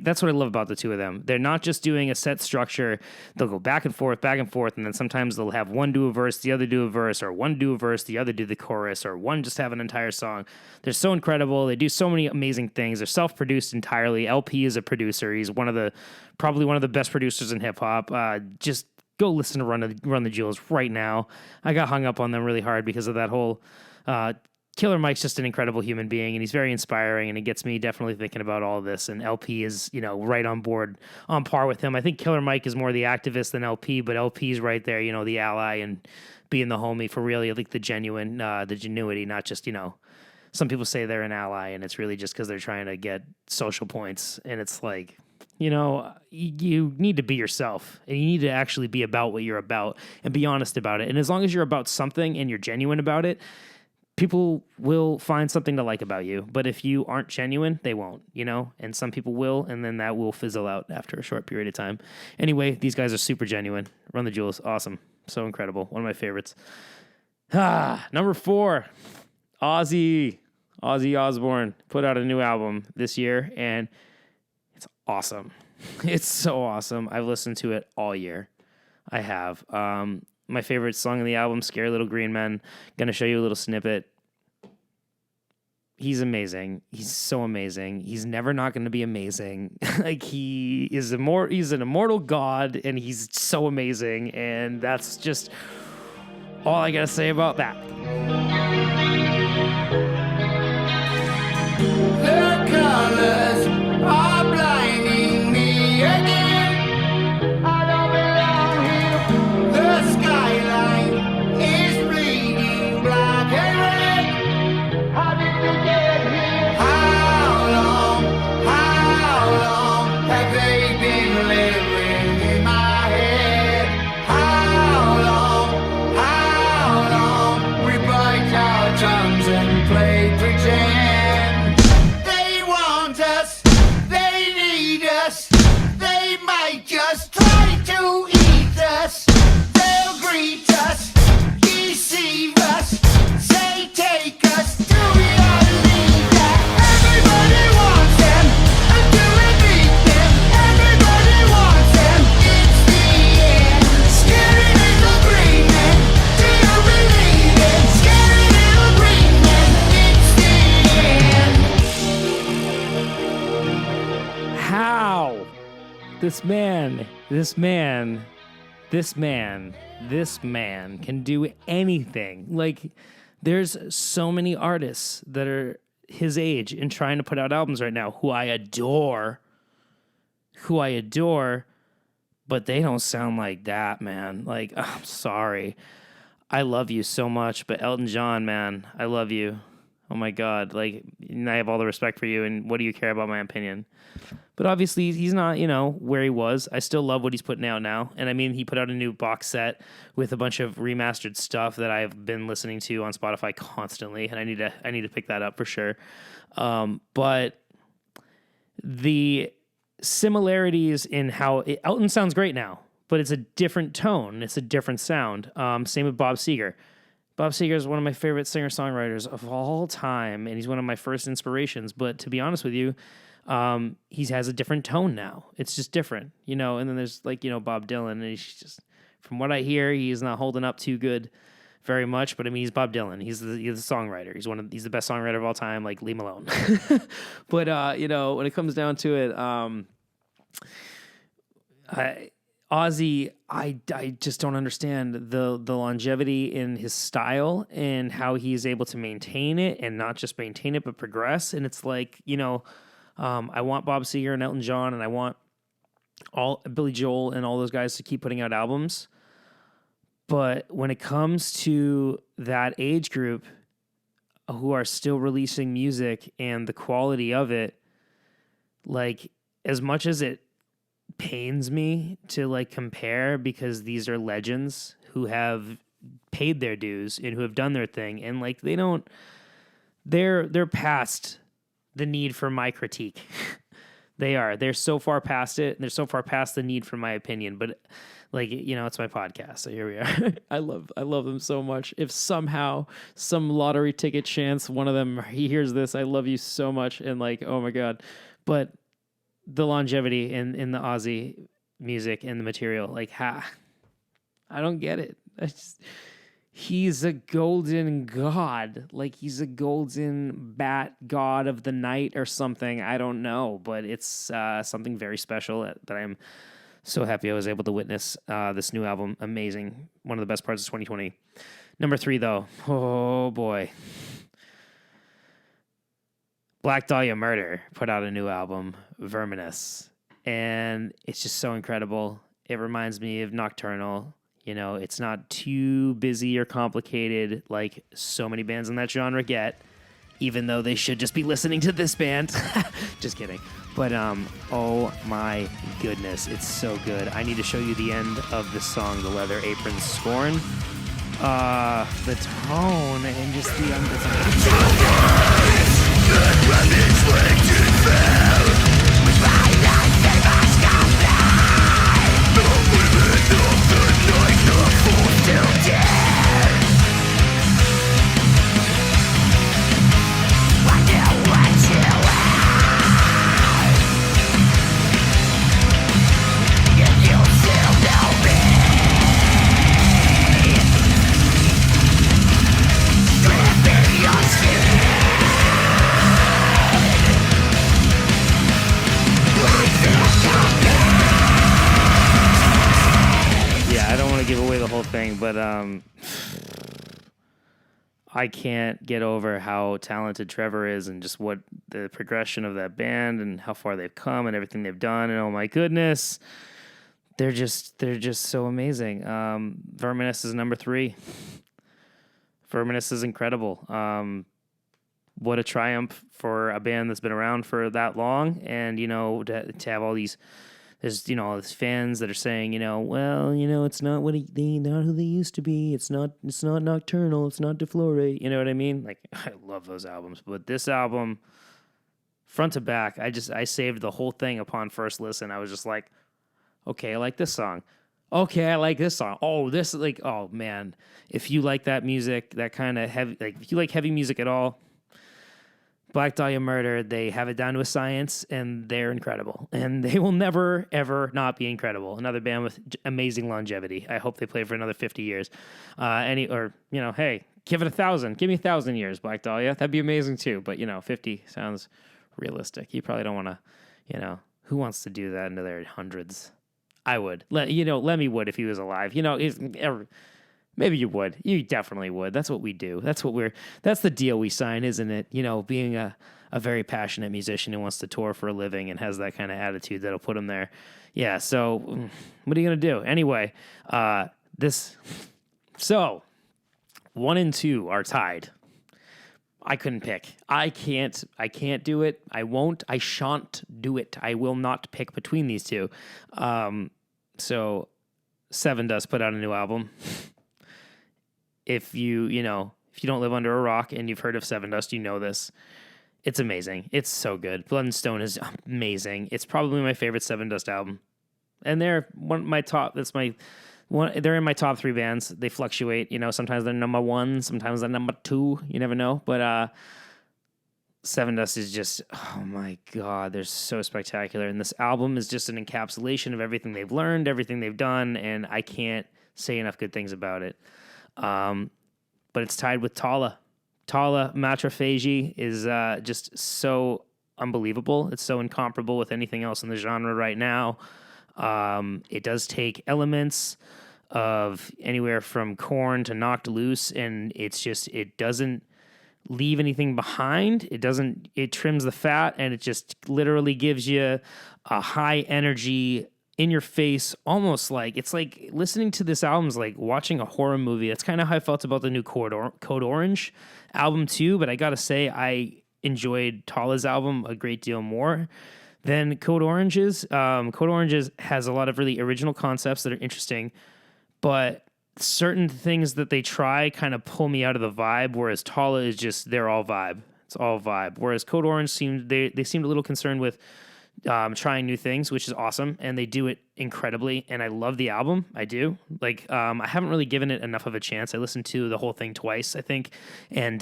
that's what I love about the 2 of them. They're not just doing a set structure. They'll go back and forth, and then sometimes they'll have one do a verse, the other do a verse, or one do a verse, the other do the chorus, or one just have an entire song. They're so incredible. They do so many amazing things. They're self-produced entirely. LP is a producer. He's probably one of the best producers in hip hop. Just go listen to Run the Jewels right now. I got hung up on them really hard because of that whole. Killer Mike's just an incredible human being, and he's very inspiring, and it gets me definitely thinking about all of this. And LP is, right on board, on par with him. I think Killer Mike is more the activist than LP, but LP's right there, the ally and being the homie for really, like the genuity, not just, some people say they're an ally, and it's really just because they're trying to get social points, and it's like, you need to be yourself, and you need to actually be about what you're about and be honest about it. And as long as you're about something and you're genuine about it, people will find something to like about you, but if you aren't genuine, they won't, and some people will, and then that will fizzle out after a short period of time. Anyway, these guys are super genuine. Run the Jewels. Awesome. So incredible. One of my favorites. Number 4, Ozzy Osbourne put out a new album this year, and it's awesome. It's so awesome. I've listened to it all year. I have. My favorite song on the album, Scary Little Green Men. Gonna show you a little snippet. He's amazing. He's so amazing. He's never not going to be amazing. Like, he's an immortal god, and he's so amazing. And that's just all I got to say about that. The colors are blinding me again. I don't belong here. The skyline is bleeding black and red. How did we get here? How long have they been living in my head? How long we bite our tongues and play pretend? They want us, they need us, they might just try to eat us. They'll greet us, deceive us, say take us. Do we all believe that everybody wants them until we beat them? Everybody wants them, it's the end. Scary little green men, do you believe it? Scary little green men, it's the end. How this man can do anything. Like, there's so many artists that are his age and trying to put out albums right now who I adore, but they don't sound like that, man. Like, I'm sorry. I love you so much, but Elton John, man, I love you. Oh my God. Like, and I have all the respect for you, and what do you care about my opinion? But obviously, he's not, where he was. I still love what he's putting out now. And I mean, he put out a new box set with a bunch of remastered stuff that I've been listening to on Spotify constantly, and I need to pick that up for sure. But the similarities in how Elton sounds great now, but it's a different tone. It's a different sound. Same with Bob Seger. Bob Seger is one of my favorite singer-songwriters of all time, and he's one of my first inspirations. But to be honest with you, he has a different tone now. It's just different, and then there's Bob Dylan, and he's just, from what I hear, he's not holding up too good very much, but I mean, he's Bob Dylan. He's the songwriter. He's the best songwriter of all time. Like, leave him alone. But, when it comes down to it, Ozzy, I just don't understand the longevity in his style and how he's able to maintain it, and not just maintain it, but progress. And it's like, I want Bob Seger and Elton John, and I want all Billy Joel and all those guys to keep putting out albums. But when it comes to that age group who are still releasing music and the quality of it, like, as much as it pains me to compare, because these are legends who have paid their dues and who have done their thing, and they're past the need for my critique. They're so far past it, and they're so far past the need for my opinion. But it's my podcast, so here we are. I love them so much. If somehow some lottery ticket chance one of them, he hears this, I love you so much, and oh my God. But the longevity in the Ozzy music and the material, I don't get it. He's a golden god. He's a golden bat god of the night or something. I don't know, but it's something very special that I'm so happy I was able to witness this new album. Amazing. One of the best parts of 2020. Number 3, though. Oh, boy. Black Dahlia Murder put out a new album, Verminous, and it's just so incredible. It reminds me of Nocturnal. It's not too busy or complicated like so many bands in that genre get, even though they should just be listening to this band. Just kidding. But, oh my goodness, it's so good. I need to show you the end of the song, The Leather Apron Scorn. The tone and just the give away the whole thing, but I can't get over how talented Trevor is and just what the progression of that band and how far they've come and everything they've done, and oh my goodness, they're just so amazing. Verminous is number 3. Verminous is incredible. What a triumph for a band that's been around for that long, and to have all these. There's, all these fans that are saying, well, it's not not who they used to be. It's not Nocturnal. It's not Deflore. You know what I mean? Like, I love those albums, but this album, front to back, I saved the whole thing upon first listen. I was just like, okay, I like this song. Okay, I like this song. Oh, this oh man, if you like that music, that kind of heavy, if you like heavy music at all. Black Dahlia Murder, they have it down to a science, and they're incredible. And they will never, ever not be incredible. Another band with amazing longevity. I hope they play for another 50 years. Hey, give it 1,000. Give me 1,000 years, Black Dahlia. That'd be amazing too. But, 50 sounds realistic. You probably don't want to, who wants to do that into their hundreds? I would. Lemmy would if he was alive. Maybe you would. You definitely would. That's what we do. That's the deal we sign, isn't it? Being a very passionate musician who wants to tour for a living and has that kind of attitude that'll put him there. Yeah, so what are you going to do? Anyway, so 1 and 2 are tied. I couldn't pick. I can't do it. I won't. I shan't do it. I will not pick between these two. So Sevendust put out a new album. If you don't live under a rock and you've heard of Sevendust, you know this. It's amazing. It's so good. Blood and Stone is amazing. It's probably my favorite Sevendust album. And they're they're in my top 3 bands. They fluctuate, sometimes they're number 1, sometimes they're number 2. You never know. But Sevendust is just, oh my God, they're so spectacular. And this album is just an encapsulation of everything they've learned, everything they've done, and I can't say enough good things about it. But it's tied with Tala. Tala Matrophagy is just so unbelievable. It's so incomparable with anything else in the genre right now. It does take elements of anywhere from Korn to Knocked Loose, and it doesn't leave anything behind. It trims the fat, and it just literally gives you a high energy, in your face, almost like it's like listening to this album is like watching a horror movie. That's kind of how I felt about the new Code Orange album too. But I gotta say, I enjoyed Tala's album a great deal more than Code Orange's. Code Orange's has a lot of really original concepts that are interesting, but certain things that they try kind of pull me out of the vibe. Whereas Tala is just they're all vibe. It's all vibe. Whereas Code Orange seemed a little concerned with trying new things, which is awesome, and they do it incredibly, and I love the album. I do. I haven't really given it enough of a chance. I listened to the whole thing twice, I think, and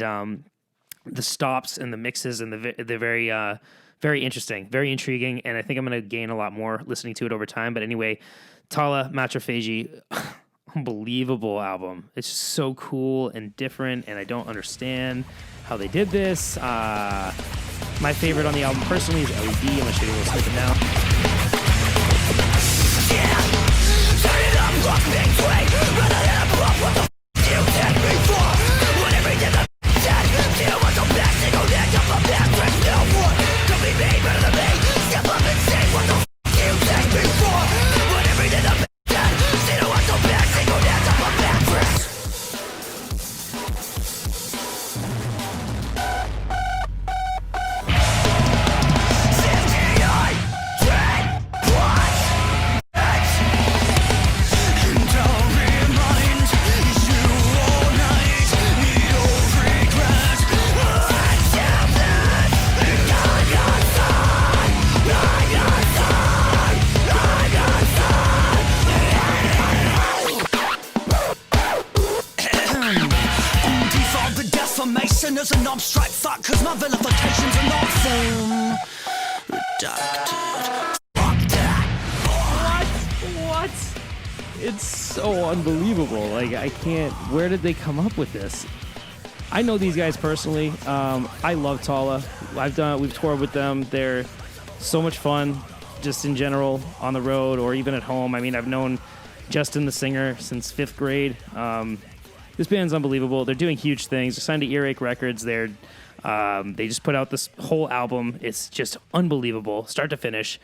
the stops and the mixes and they're very very interesting, very intriguing, and I think I'm going to gain a lot more listening to it over time. But anyway, Tala Matrophagy, unbelievable album. It's just so cool and different, and I don't understand how they did this. My favorite on the album personally is LED. I'm going to show you a little snippet now. Turn it up, rock me, sway. Rather than a bluff, what the f*** you take me for? When everything the f*** said, you want some back, they go there, jump up back, press no one. Don't be me, better than me. Step up and say, what the f*** you take me for? When everything the f*** said, you want some back, they go there, jump up back, press. just an abstract fact, cause my vilifications are not film redacted. Fuck that. What? It's so unbelievable. Like, I can't. Where did they come up with this? I know these guys personally. I love Tala. We've toured with them. They're so much fun, just in general, on the road or even at home. I mean, I've known Justin, the singer, since 5th grade. This band's unbelievable. They're doing huge things. They're signed to Earache Records. They just put out this whole album. It's just unbelievable, start to finish.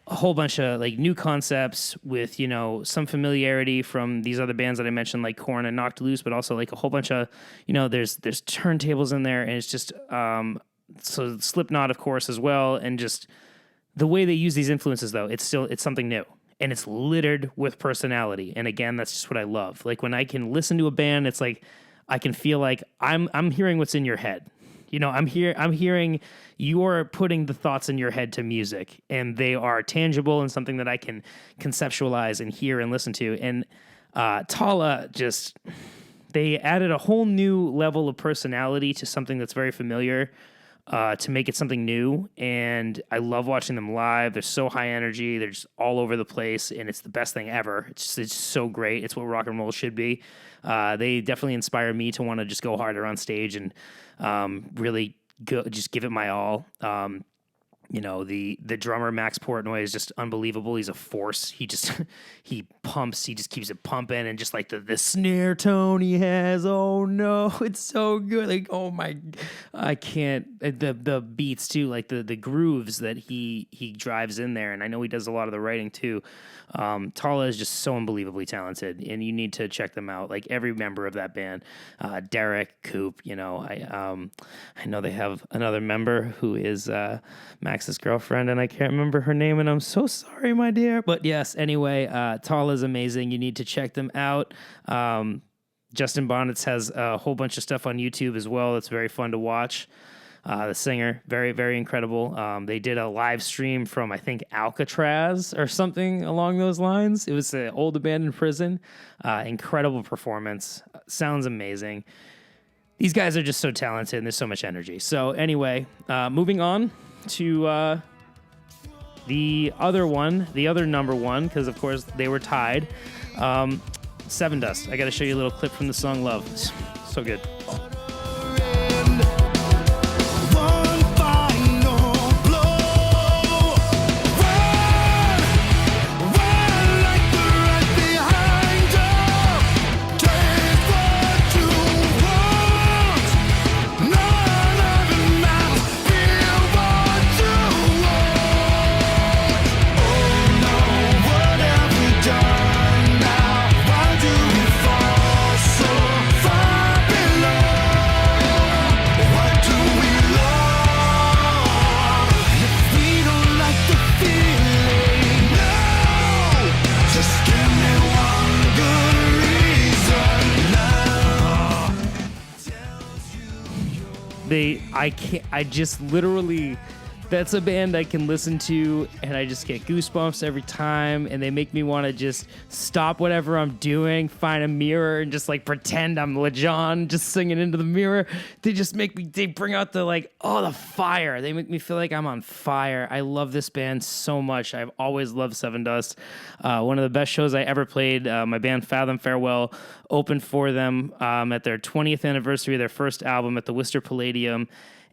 A whole bunch of like new concepts with, you know, some familiarity from these other bands that I mentioned, like Korn and Knocked Loose, but also like a whole bunch of, you know, there's turntables in there, and it's just so Slipknot, of course, as well, and just the way they use these influences, though, it's something new, and it's littered with personality. And again, that's just what I love. Like when I can listen to a band, it's like I can feel like I'm hearing what's in your head. You know, I'm hearing you're putting the thoughts in your head to music, and they are tangible and something that I can conceptualize and hear and listen to. And Tala they added a whole new level of personality to something that's very familiar, to make it something new. And I love watching them live. They're so high energy. They're just all over the place, and it's the best thing ever. It's so great. It's what rock and roll should be. They definitely inspire me to want to just go harder on stage and really just give it my all. You know, the drummer, Max Portnoy, is just unbelievable. He's a force. He pumps. He just keeps it pumping, and just like the snare tone he has. Oh no, it's so good. Like, oh my, I can't. The beats too, like the grooves that he drives in there, and I know he does a lot of the writing too. Tala is just so unbelievably talented, and you need to check them out. Like every member of that band, Derek, Coop. You know, I know they have another member who is Max's girlfriend, and I can't remember her name, and I'm so sorry, my dear. But yes, anyway, Tala is amazing. You need to check them out. Justin Bonnets has a whole bunch of stuff on YouTube as well. That's very fun to watch. The singer, very, very incredible. They did a live stream from, I think, Alcatraz or something along those lines. It was an old abandoned prison. Incredible performance. Sounds amazing. These guys are just so talented, and there's so much energy. So anyway, moving on to the other number one, because of course they were tied. Seven Dust. I got to show you a little clip from the song Love. So good. I just literally, that's a band I can listen to, and I just get goosebumps every time, and they make me want to just stop whatever I'm doing, find a mirror, and just like pretend I'm LeJon just singing into the mirror. They just make me, they bring out the the fire. They make me feel like I'm on fire. I love this band so much. I've always loved Seven Dust. One of the best shows I ever played, my band Fathom Farewell opened for them at their 20th anniversary of their first album at the Worcester Palladium.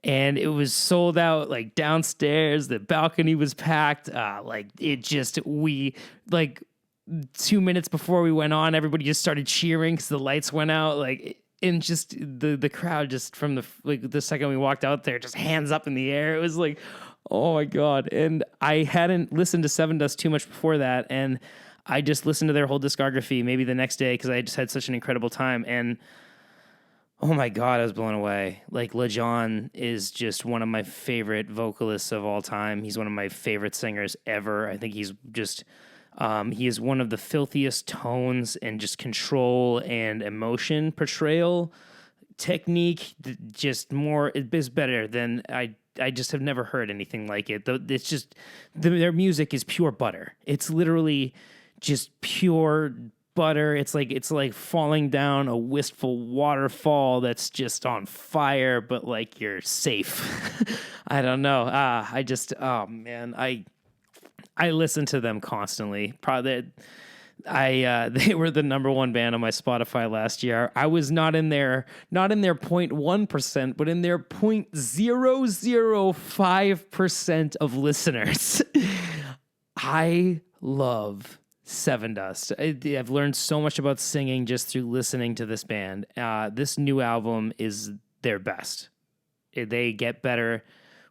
And it was sold out, like, downstairs. The balcony was packed. 2 minutes before we went on, everybody just started cheering because the lights went out. Like, and just the crowd, just from the second we walked out there, just hands up in the air. It was like, oh my God. And I hadn't listened to Seven Dust too much before that. And I just listened to their whole discography maybe the next day because I just had such an incredible time. And oh my God, I was blown away. Like, LeJon is just one of my favorite vocalists of all time. He's one of my favorite singers ever. I think he's just, he is one of the filthiest tones and just control and emotion portrayal technique. Just more, it's better than I just have never heard anything like it. It's just, their music is pure butter. It's literally just pure butter. It's like falling down a wistful waterfall that's just on fire, but like you're safe. I don't know. Oh man, I listen to them constantly. Probably they were the number one band on my Spotify last year. I was not in their 0.1%, but in their 0.005% of listeners. I love Seven Dust. I've learned so much about singing just through listening to this band. This new album is their best. They get better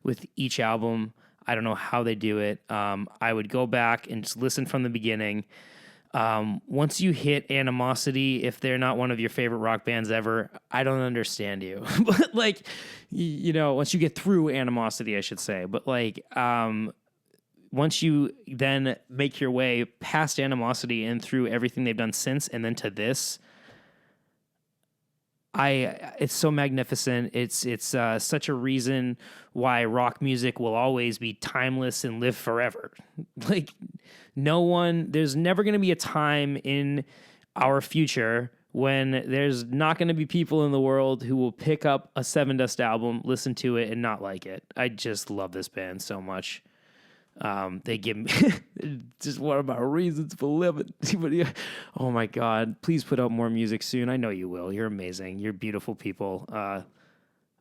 with each album. I don't know how they do it. I would go back and just listen from the beginning. Once you hit Animosity, if they're not one of your favorite rock bands ever, I don't understand you. But like, once you get through Animosity, I should say, but like, once you then make your way past Animosity and through everything they've done since, and then to this, it's so magnificent. It's such a reason why rock music will always be timeless and live forever. Like there's never going to be a time in our future when there's not going to be people in the world who will pick up a Seven Dust album, listen to it, and not like it. I just love this band so much. They give me just one of my reasons for living. Oh my God, please put out more music soon. I know you will. You're amazing. You're beautiful people.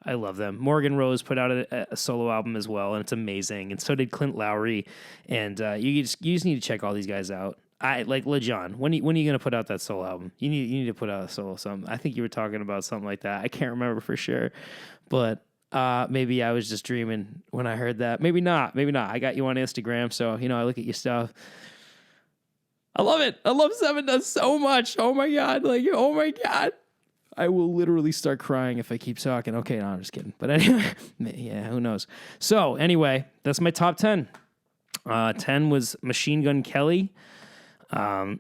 I love them. Morgan Rose put out a solo album as well, and it's amazing. And so did Clint Lowry. And you just need to check all these guys out. I like LeJohn. When are you going to put out that solo album? You need to put out a solo something. I think you were talking about something like that. I can't remember for sure, but maybe I was just dreaming when I heard that. Maybe not. I got you on Instagram, so I look at your stuff. I love it. I love Seven Dust so much. Oh my God. Oh my God. I will literally start crying if I keep talking. Okay, no, I'm just kidding. But anyway, yeah, who knows? So anyway, that's my top 10. 10 was Machine Gun Kelly.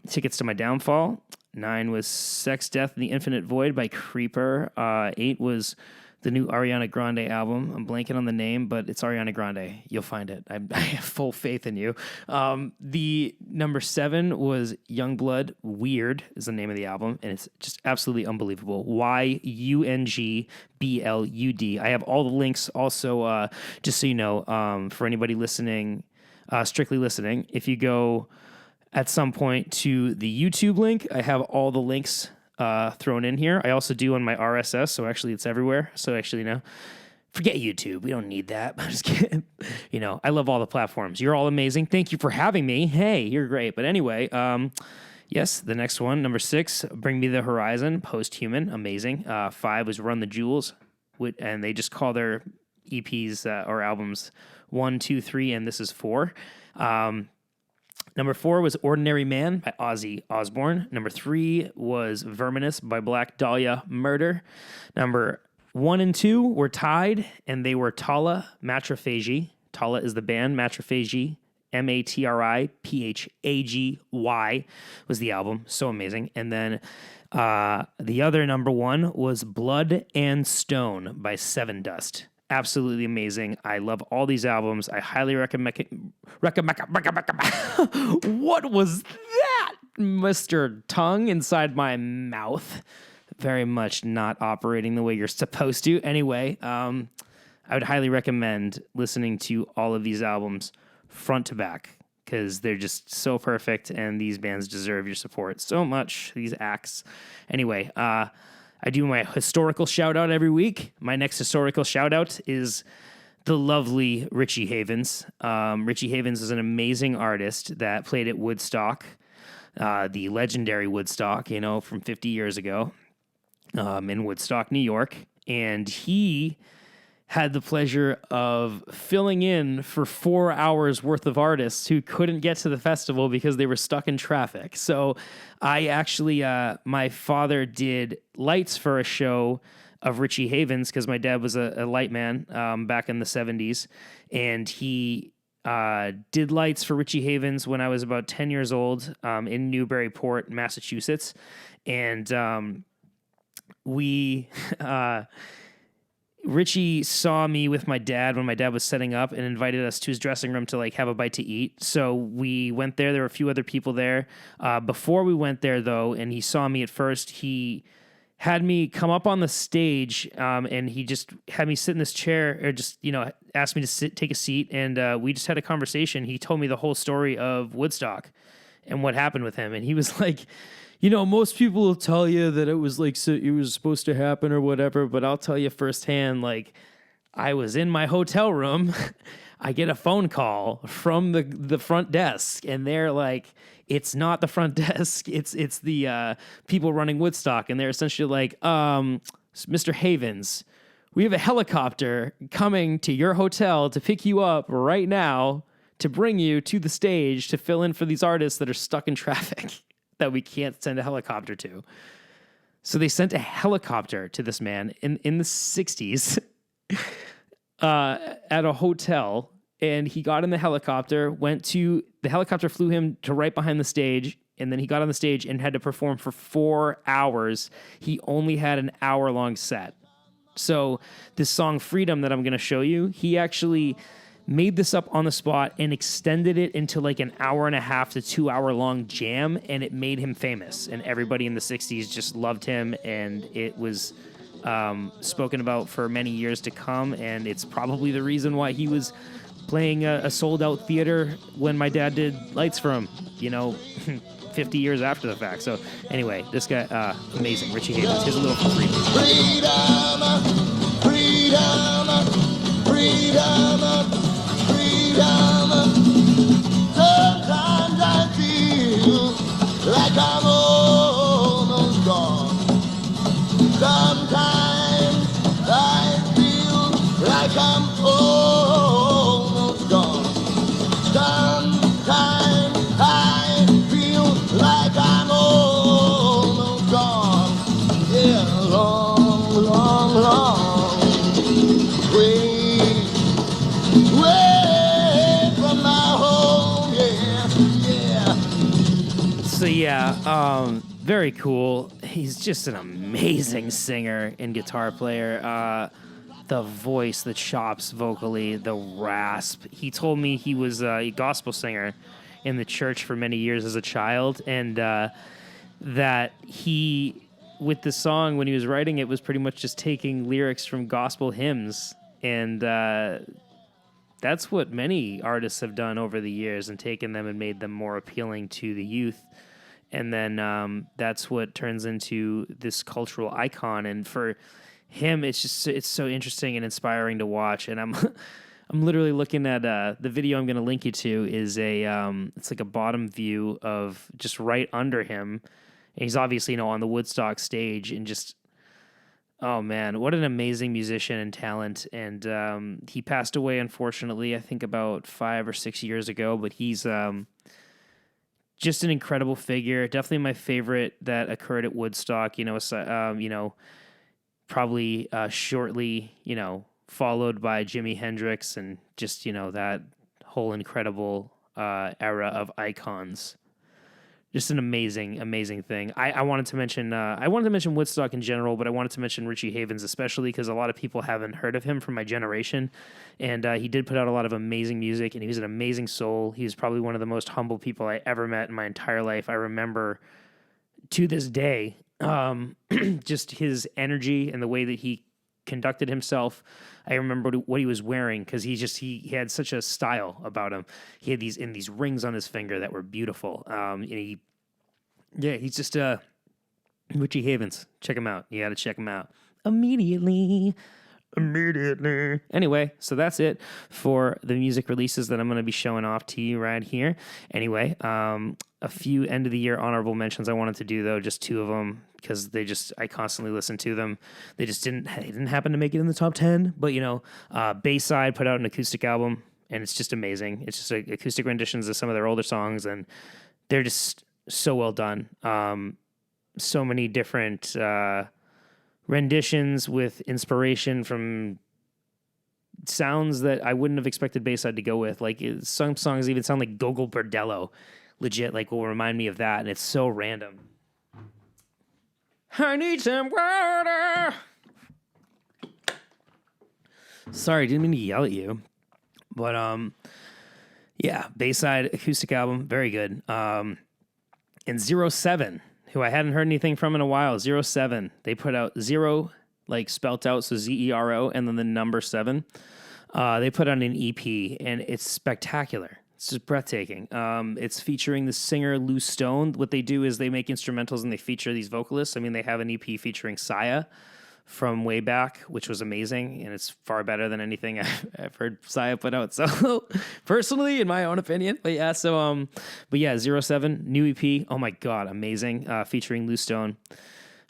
Tickets to My Downfall. 9 was Sex, Death, and the Infinite Void by Creeper. 8 was the new Ariana Grande album. I'm blanking on the name, but it's Ariana Grande. You'll find it. I have full faith in you. The number 7 was Youngblood. Weird is the name of the album, and it's just absolutely unbelievable. Youngblud. I have all the links also, just so you know, for anybody listening, strictly listening. If you go at some point to the YouTube link, I have all the links thrown in here. I also do on my RSS, so actually it's everywhere. So actually, forget YouTube. We don't need that. I'm just kidding. I love all the platforms. You're all amazing. Thank you for having me. Hey, you're great. But anyway, yes, the next one, number 6, Bring Me the Horizon, Posthuman, amazing. 5 was Run the Jewels, and they just call their EPs or albums 1, 2, 3, and this is 4. Number 4 was Ordinary Man by Ozzy Osbourne. Number 3 was Verminous by Black Dahlia Murder. Number 1 and 2 were tied, and they were Tala Matrophagy. Tala is the band, Matrophagy, Matriphagy was the album. So amazing. And then the other number 1 was Blood and Stone by Seven Dust. Absolutely amazing. I love all these albums. I highly recommend. What was that, Mr. Tongue inside my mouth? Very much not operating the way you're supposed to. Anyway, I would highly recommend listening to all of these albums front to back because they're just so perfect, and these bands deserve your support so much, these acts. Anyway, I do my historical shout-out every week. My next historical shout-out is the lovely Richie Havens. Richie Havens is an amazing artist that played at Woodstock, the legendary Woodstock, from 50 years ago in Woodstock, New York. And he had the pleasure of filling in for 4 hours worth of artists who couldn't get to the festival because they were stuck in traffic. So I actually, my father did lights for a show of Richie Havens because my dad was a light man back in the 70s. And he did lights for Richie Havens when I was about 10 years old in Newburyport, Massachusetts. And we Richie saw me with my dad when my dad was setting up and invited us to his dressing room to like have a bite to eat. So we went there. There were a few other people there. Before we went there though, and he saw me at first, he had me come up on the stage, and he just had me sit in this chair, or just, asked me to take a seat, and we just had a conversation. He told me the whole story of Woodstock and what happened with him, and he was like, most people will tell you that it was like, so it was supposed to happen or whatever, but I'll tell you firsthand, like, I was in my hotel room, I get a phone call from the front desk, and they're like, it's not the front desk, it's the people running Woodstock, and they're essentially like, Mr. Havens, we have a helicopter coming to your hotel to pick you up right now to bring you to the stage to fill in for these artists that are stuck in traffic that we can't send a helicopter to. So they sent a helicopter to this man in the 60s at a hotel. And he got in the helicopter, the helicopter flew him to right behind the stage, and then he got on the stage and had to perform for 4 hours. He only had an hour-long set. So this song, Freedom, that I'm going to show you, he actually made this up on the spot and extended it into like an 1.5 to 2 hour long jam, and it made him famous. And everybody in the 60s just loved him, and it was spoken about for many years to come, and it's probably the reason why he was playing a sold-out theater when my dad did lights for him, 50 years after the fact. So anyway, this guy, amazing. Richie Havens. Here's a little for freedom. Sometimes I feel like I'm almost gone. Sometimes I feel like I'm almost gone. Sometimes I feel like I'm almost gone. Yeah, long, long, long way from my home. Yeah. So yeah, very cool. He's just an amazing singer and guitar player. The voice, the chops vocally, the rasp. He told me he was a gospel singer in the church for many years as a child, and that he, with the song, when he was writing it, was pretty much just taking lyrics from gospel hymns, and that's what many artists have done over the years, and taken them and made them more appealing to the youth. And then that's what turns into this cultural icon. And for him, it's so interesting and inspiring to watch. And I'm literally looking at the video I'm going to link you to is it's like a bottom view of just right under him. And he's obviously, on the Woodstock stage, and just, oh man, what an amazing musician and talent. And he passed away, unfortunately, I think about 5 or 6 years ago, but he's just an incredible figure. Definitely my favorite that occurred at Woodstock, probably shortly, followed by Jimi Hendrix, and just, that whole incredible era of icons. Just an amazing, amazing thing. I wanted to mention Woodstock in general, but I wanted to mention Richie Havens especially because a lot of people haven't heard of him from my generation, and he did put out a lot of amazing music, and he was an amazing soul. He was probably one of the most humble people I ever met in my entire life. I remember to this day just his energy and the way that he conducted himself. I remember what he was wearing because he had such a style about him. He had these rings on his finger that were beautiful. And he's just Richie Havens. Check him out. You got to check him out immediately. Anyway, so that's it for the music releases that I'm going to be showing off to you right here. Anyway, a few end of the year honorable mentions I wanted to do though, just 2 of them because I constantly listen to them. They just didn't happen to make it in the top 10, but Bayside put out an acoustic album and it's just amazing. It's just acoustic renditions of some of their older songs and they're just so well done. So many different renditions with inspiration from sounds that I wouldn't have expected Bayside to go with. Like some songs even sound like Gogol Bordello, legit, like will remind me of that, and it's so random. I need some water. Sorry, didn't mean to yell at you. But yeah, Bayside acoustic album, very good. And 07, who I hadn't heard anything from in a while. 07, they put out zero, like spelt out, so ZERO, and then the number 7. They put out an EP, and it's spectacular. It's just breathtaking. It's featuring the singer Lou Stone. What they do is they make instrumentals and they feature these vocalists. I mean, they have an EP featuring Sia from way back, which was amazing, and it's far better than anything I've heard Sia put out. So, personally, in my own opinion, but yeah. So, but yeah, 07 new EP. Oh my god, amazing! Featuring Lou Stone.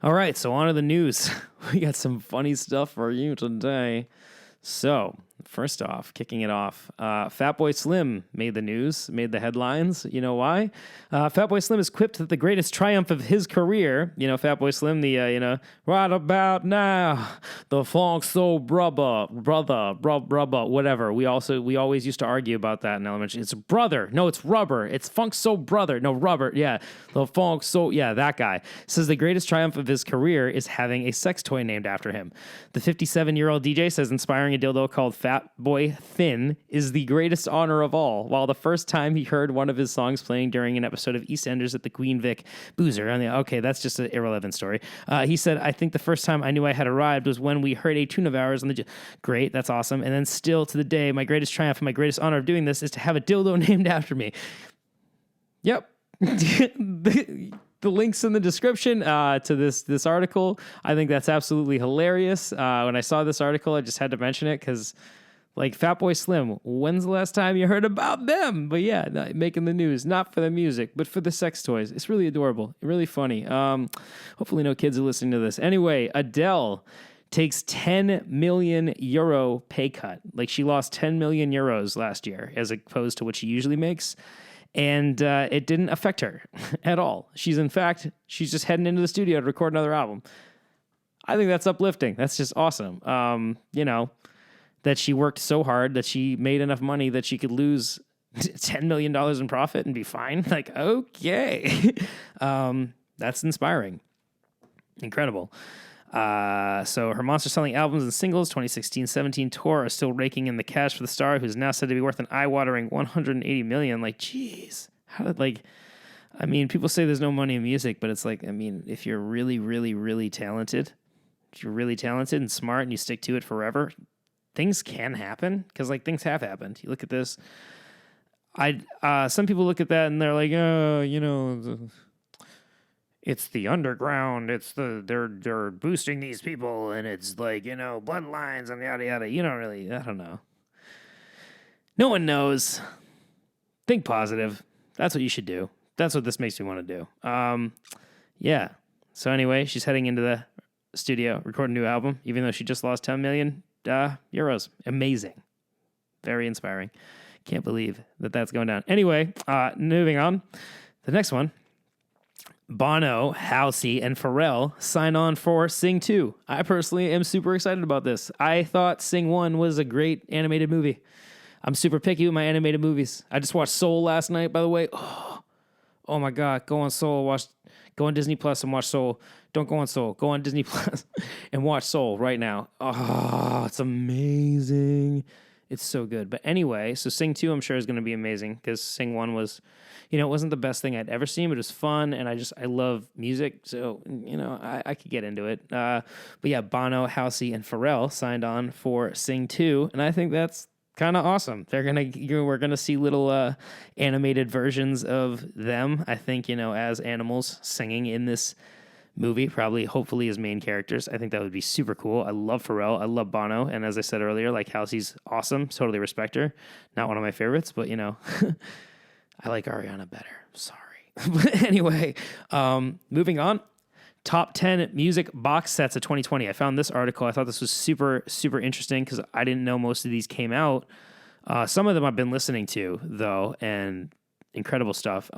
All right, so on to the news. We got some funny stuff for you today. So, first off, kicking it off, Fatboy Slim made the news, made the headlines. You know why? Fatboy Slim is quipped that the greatest triumph of his career, Fatboy Slim, the, right about now, the funk soul brother, whatever. We always used to argue about that in elementary. It's brother. No, it's rubber. It's funk soul brother. No, rubber. Yeah. The funk soul. Yeah, that guy says the greatest triumph of his career is having a sex toy named after him. The 57-year-old DJ says inspiring a dildo called Fatboy Thin is the greatest honor of all. While the first time he heard one of his songs playing during an episode of EastEnders at the Queen Vic Boozer, okay, that's just an irrelevant story. He said, I think the first time I knew I had arrived was when we heard a tune of ours on the... Great, that's awesome. And then still to the day, my greatest triumph and my greatest honor of doing this is to have a dildo named after me. Yep. The link's in the description to this article. I think that's absolutely hilarious. When I saw this article, I just had to mention it because, like, Fatboy Slim, when's the last time you heard about them? But yeah, making the news, not for the music, but for the sex toys. It's really adorable, really funny. Hopefully no kids are listening to this. Anyway, Adele takes 10 million euro pay cut. Like, she lost 10 million euros last year as opposed to what she usually makes. And it didn't affect her at all. She's just heading into the studio to record another album. I think that's uplifting. That's just awesome. That she worked so hard that she made enough money that she could lose $10 million in profit and be fine. Like, okay. That's inspiring. Incredible. So her monster-selling albums and singles, 2016-17 tour, are still raking in the cash for the star, who's now said to be worth an eye-watering $180 million. Like, geez, people say there's no money in music, but it's like, if you're really, really, really talented, and smart and you stick to it forever, things can happen. Because, like, things have happened. You look at this. Some people look at that and they're like, it's the underground. It's they're boosting these people, and it's like, bloodlines and yada yada. I don't know. No one knows. Think positive. That's what you should do. That's what this makes me want to do. Yeah. So anyway, she's heading into the studio, recording a new album, even though she just lost 10 million euros. Amazing. Very inspiring. Can't believe that's going down. Anyway, moving on. The next one. Bono, Halsey, and Pharrell sign on for Sing 2. I personally am super excited about this. I thought Sing 1 was a great animated movie. I'm super picky with my animated movies. I just watched Soul last night, by the way. Oh my God. Go on Soul. Go on Disney Plus and watch Soul. Don't go on Soul. Go on Disney Plus and watch Soul right now. Oh, it's amazing. It's so good. But anyway, so Sing 2 I'm sure is going to be amazing because Sing 1 was, it wasn't the best thing I'd ever seen, but it was fun, and I love music, so, I could get into it. But yeah, Bono, Halsey, and Pharrell signed on for Sing 2, and I think that's kind of awesome. We're gonna see little animated versions of them, I think, as animals singing in this movie, probably, hopefully, as main characters. I think that would be super cool. I love Pharrell. I love Bono. And as I said earlier, like, Halsey's awesome. Totally respect her. Not one of my favorites, but, I like Ariana better. Sorry. But anyway, moving on. Top 10 music box sets of 2020. I found this article. I thought this was super, super interesting because I didn't know most of these came out. Some of them I've been listening to, though, and incredible stuff.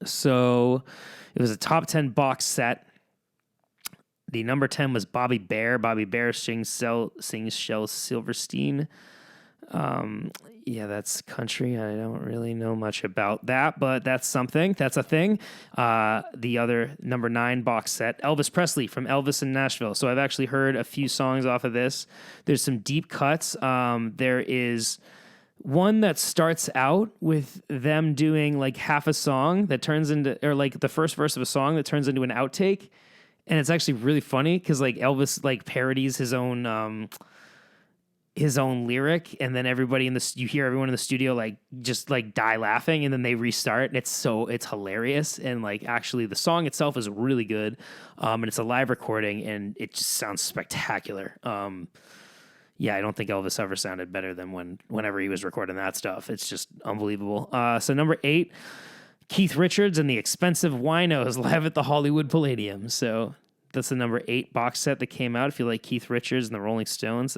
So it was a top 10 box set. The number 10 was Bobby Bear. Bobby Bear sings Shel Silverstein. Yeah, that's country. I don't really know much about that, but that's something. That's a thing. The other number 9 box set, Elvis Presley from Elvis in Nashville. So I've actually heard a few songs off of this. There's some deep cuts. There is one that starts out with them doing like half a song that turns into, or like the first verse of a song that turns into an outtake. And it's actually really funny because like Elvis like parodies his own lyric, and then everybody you hear everyone in the studio like just like die laughing, and then they restart, and it's hilarious. And like actually the song itself is really good, and it's a live recording, and it just sounds spectacular. Yeah, I don't think Elvis ever sounded better than whenever he was recording that stuff. It's just unbelievable. So number 8, Keith Richards and the Expensive Winos live at the Hollywood Palladium. So that's the number 8 box set that came out. If you like Keith Richards and the Rolling Stones,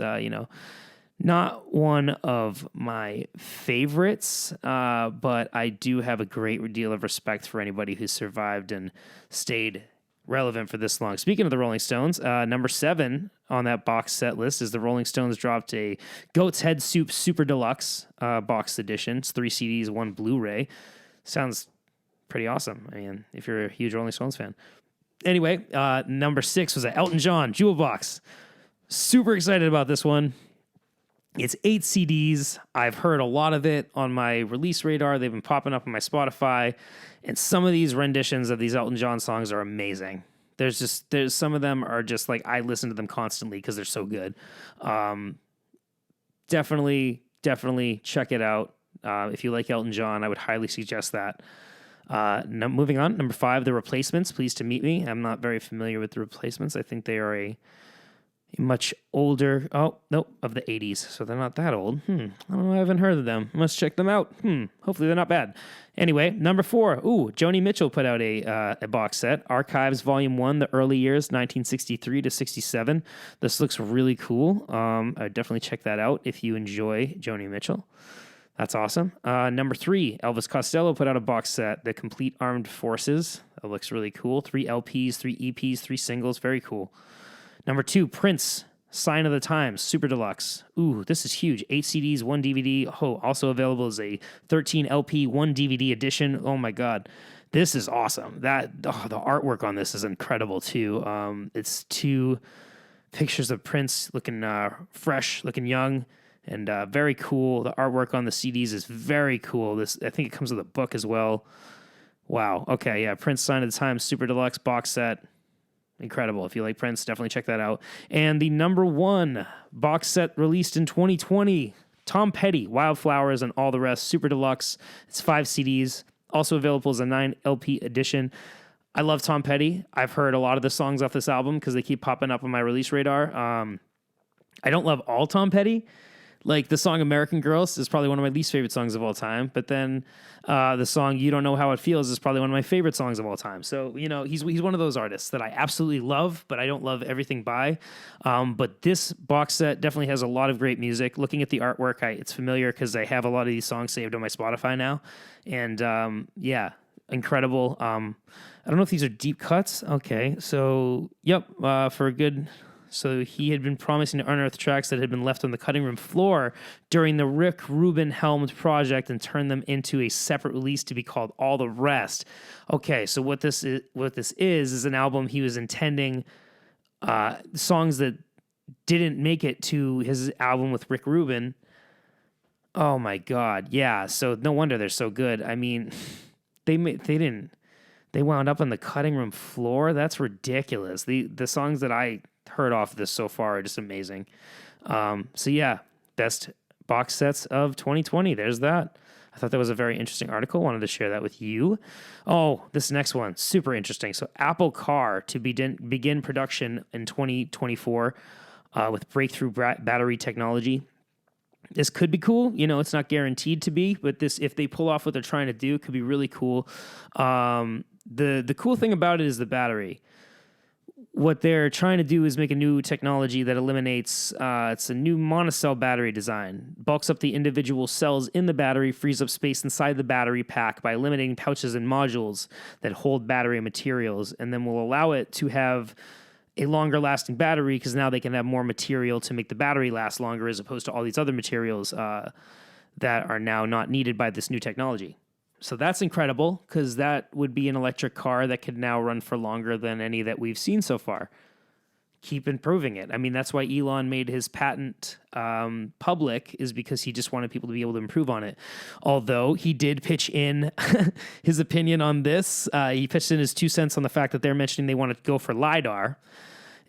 not one of my favorites, but I do have a great deal of respect for anybody who survived and stayed relevant for this long. Speaking of the Rolling Stones, number 7 on that box set list is the Rolling Stones dropped a Goat's Head Soup Super Deluxe box edition. It's 3 CDs, 1 Blu-ray. Sounds pretty awesome. I mean, if you're a huge Rolling Stones fan. Anyway, number 6 was an Elton John Jewel Box. Super excited about this one. It's 8 CDs. I've heard a lot of it on my release radar. They've been popping up on my Spotify. And some of these renditions of these Elton John songs are amazing. There's some of them are just like, I listen to them constantly because they're so good. Definitely check it out. If you like Elton John, I would highly suggest that. Moving on, number 5, The Replacements. Pleased to meet me. I'm not very familiar with The Replacements. I think they are a much older, of the 80s, so they're not that old. I don't know, I haven't heard of them. Must check them out. Hopefully they're not bad. Anyway, number 4, Joni Mitchell put out a box set, Archives Volume 1, The Early Years, 1963 to 67. This looks really cool. I'd definitely check that out if you enjoy Joni Mitchell. That's awesome. Number 3, Elvis Costello put out a box set, The Complete Armed Forces. That looks really cool. 3 LPs, 3 EPs, 3 singles. Very cool. Number 2, Prince, Sign of the Times, Super Deluxe. This is huge. 8 CDs, 1 DVD. Also available as a 13 LP, 1 DVD edition. Oh my God. This is awesome. The artwork on this is incredible too. It's 2 pictures of Prince looking fresh, looking young, and very cool. The artwork on the CDs is very cool. I think it comes with a book as well. Wow. Okay, yeah. Prince Sign of the Times, Super Deluxe box set. Incredible. If you like Prince, definitely check that out. And the number 1 box set released in 2020, Tom Petty, Wildflowers and All the Rest, Super Deluxe. It's 5 CDs, also available as a 9 LP edition. I love Tom Petty. I've heard a lot of the songs off this album because they keep popping up on my release radar. I don't love all Tom Petty. Like the song American Girls is probably one of my least favorite songs of all time. But then the song You Don't Know How It Feels is probably one of my favorite songs of all time. So, he's one of those artists that I absolutely love, but I don't love everything by. But this box set definitely has a lot of great music. Looking at the artwork, it's familiar because I have a lot of these songs saved on my Spotify now. And yeah, incredible. I don't know if these are deep cuts. Okay, so, yep, for a good... So he had been promising to unearth tracks that had been left on the cutting room floor during the Rick Rubin helmed project and turn them into a separate release to be called All the Rest. Okay, so what this is an album he was intending songs that didn't make it to his album with Rick Rubin. Oh my God, yeah. So no wonder they're so good. I mean, they wound up on the cutting room floor. That's ridiculous. The songs that I heard off this so far are just amazing. So yeah, best box sets of 2020. There's that. I thought that was a very interesting article. Wanted to share that with you. Oh, this next one, super interesting. So Apple Car to begin production in 2024 with breakthrough battery technology. This could be cool. It's not guaranteed to be, but this, if they pull off what they're trying to do, could be really cool. The cool thing about it is the battery. What they're trying to do is make a new technology that eliminates, it's a new monocell battery design, bulks up the individual cells in the battery, frees up space inside the battery pack by eliminating pouches and modules that hold battery materials, and then will allow it to have a longer lasting battery because now they can have more material to make the battery last longer as opposed to all these other materials that are now not needed by this new technology. So that's incredible because that would be an electric car that could now run for longer than any that we've seen so far. Keep improving it. I mean, that's why Elon made his patent public, is because he just wanted people to be able to improve on it. Although he did pitch in his opinion on this. He pitched in his 2 cents on the fact that they're mentioning they want to go for LiDAR.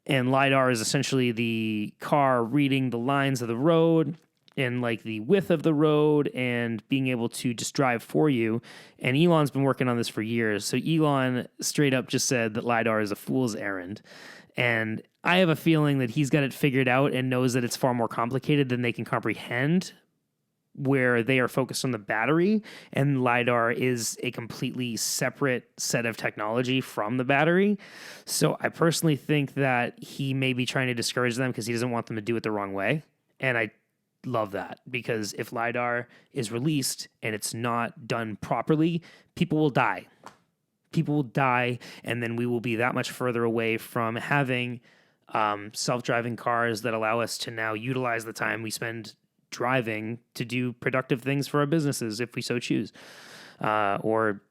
And LiDAR is essentially the car reading the lines of the road and like the width of the road and being able to just drive for you. And Elon's been working on this for years. So Elon straight up just said that LiDAR is a fool's errand. And I have a feeling that he's got it figured out and knows that it's far more complicated than they can comprehend, where they are focused on the battery and LiDAR is a completely separate set of technology from the battery. So I personally think that he may be trying to discourage them because he doesn't want them to do it the wrong way. And I love that, because if LiDAR is released and it's not done properly, people will die. People will die, and then we will be that much further away from having self-driving cars that allow us to now utilize the time we spend driving to do productive things for our businesses if we so choose, or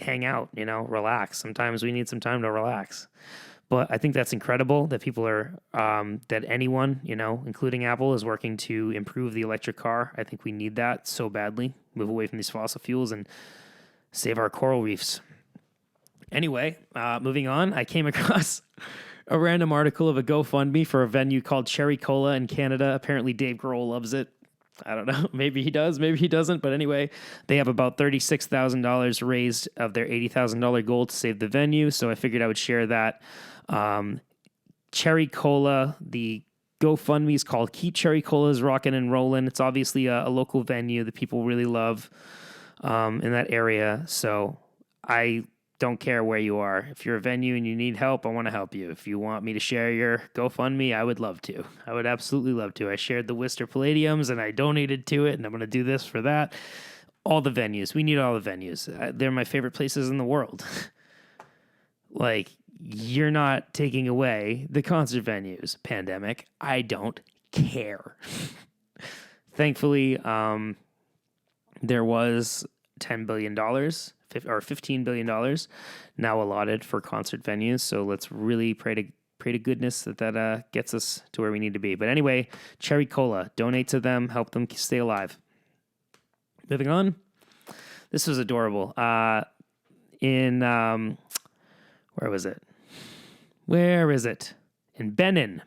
hang out, relax. Sometimes we need some time to relax. But I think that's incredible that people are, that anyone, including Apple, is working to improve the electric car. I think we need that so badly. Move away from these fossil fuels and save our coral reefs. Anyway, moving on, I came across a random article of a GoFundMe for a venue called Cherry Cola in Canada. Apparently Dave Grohl loves it. I don't know. Maybe he does. Maybe he doesn't. But anyway, they have about $36,000 raised of their $80,000 goal to save the venue. So I figured I would share that. Cherry Cola, the GoFundMe is called Keep Cherry Colas Rockin' and Rollin'. It's obviously a local venue that people really love in that area. So I don't care where you are. If you're a venue and you need help, I want to help you. If you want me to share your GoFundMe, I would love to. I would absolutely love to. I shared the Worcester Palladiums and I donated to it, and I'm going to do this for that. All the venues. We need all the venues. They're my favorite places in the world. Like, you're not taking away the concert venues, pandemic. I don't care. Thankfully, there was $10 billion or $15 billion now allotted for concert venues. So let's really pray to goodness that gets us to where we need to be. But anyway, Cherry Cola, donate to them, help them stay alive. Moving on. This was adorable. Where was it? Where is it? In Benin,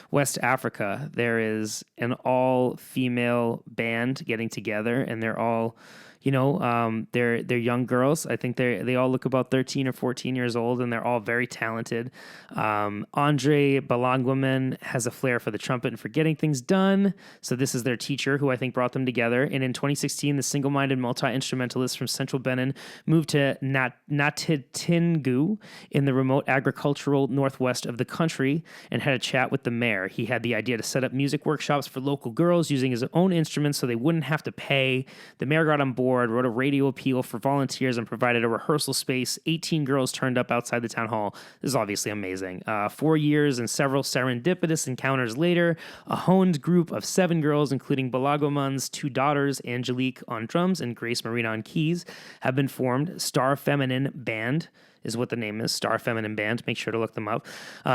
West Africa, there is an all-female band getting together, and they're all, they're young girls. I think they all look about 13 or 14 years old, and they're all very talented. Andre Balangwaman has a flair for the trumpet and for getting things done. So this is their teacher, who I think brought them together. And in 2016, the single-minded multi-instrumentalist from central Benin moved to Natitingu in the remote agricultural northwest of the country and had a chat with the mayor. He had the idea to set up music workshops for local girls using his own instruments so they wouldn't have to pay. The mayor got on board, wrote a radio appeal for volunteers, and provided a rehearsal space. 18 girls turned up outside the town hall. This is obviously amazing. 4 years and several serendipitous encounters later, a honed group of 7 girls, including Balagwaman's 2 daughters, Angelique on drums and Grace Marina on keys, have been formed. Star Feminine Band is what the name is, Star Feminine Band. Make sure to look them up.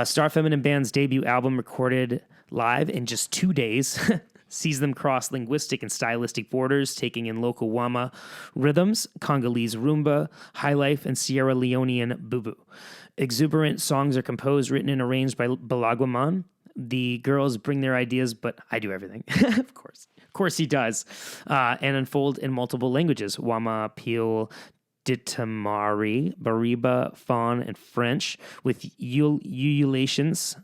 Star Feminine Band's debut album, recorded live in just 2 days, sees them cross linguistic and stylistic borders, taking in local Wama rhythms, Congolese rumba, highlife, and Sierra Leonean bubu. Exuberant songs are composed, written, and arranged by Balagwaman. The girls bring their ideas, but I do everything. Of course he does. And unfold in multiple languages: Wama, Peel, Ditamari, Bariba, Fawn, and French, with ululations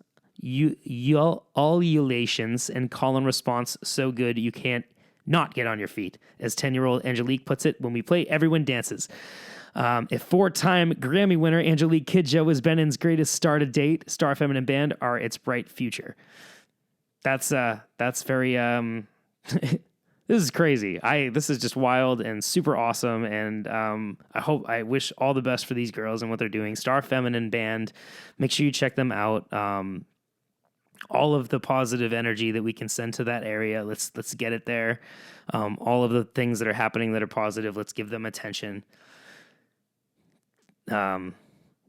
and call and response so good you can't not get on your feet. As 10-year-old Angelique puts it, when we play, everyone dances. If 4-time Grammy winner Angelique Kidjo is Benin's greatest star to date, Star Feminine Band are its bright future. That's very This is crazy. This is just wild and super awesome, and I wish all the best for these girls and what they're doing. Star Feminine Band, make sure you check them out. All of the positive energy that we can send to that area, let's get it there. All of the things that are happening that are positive, let's give them attention.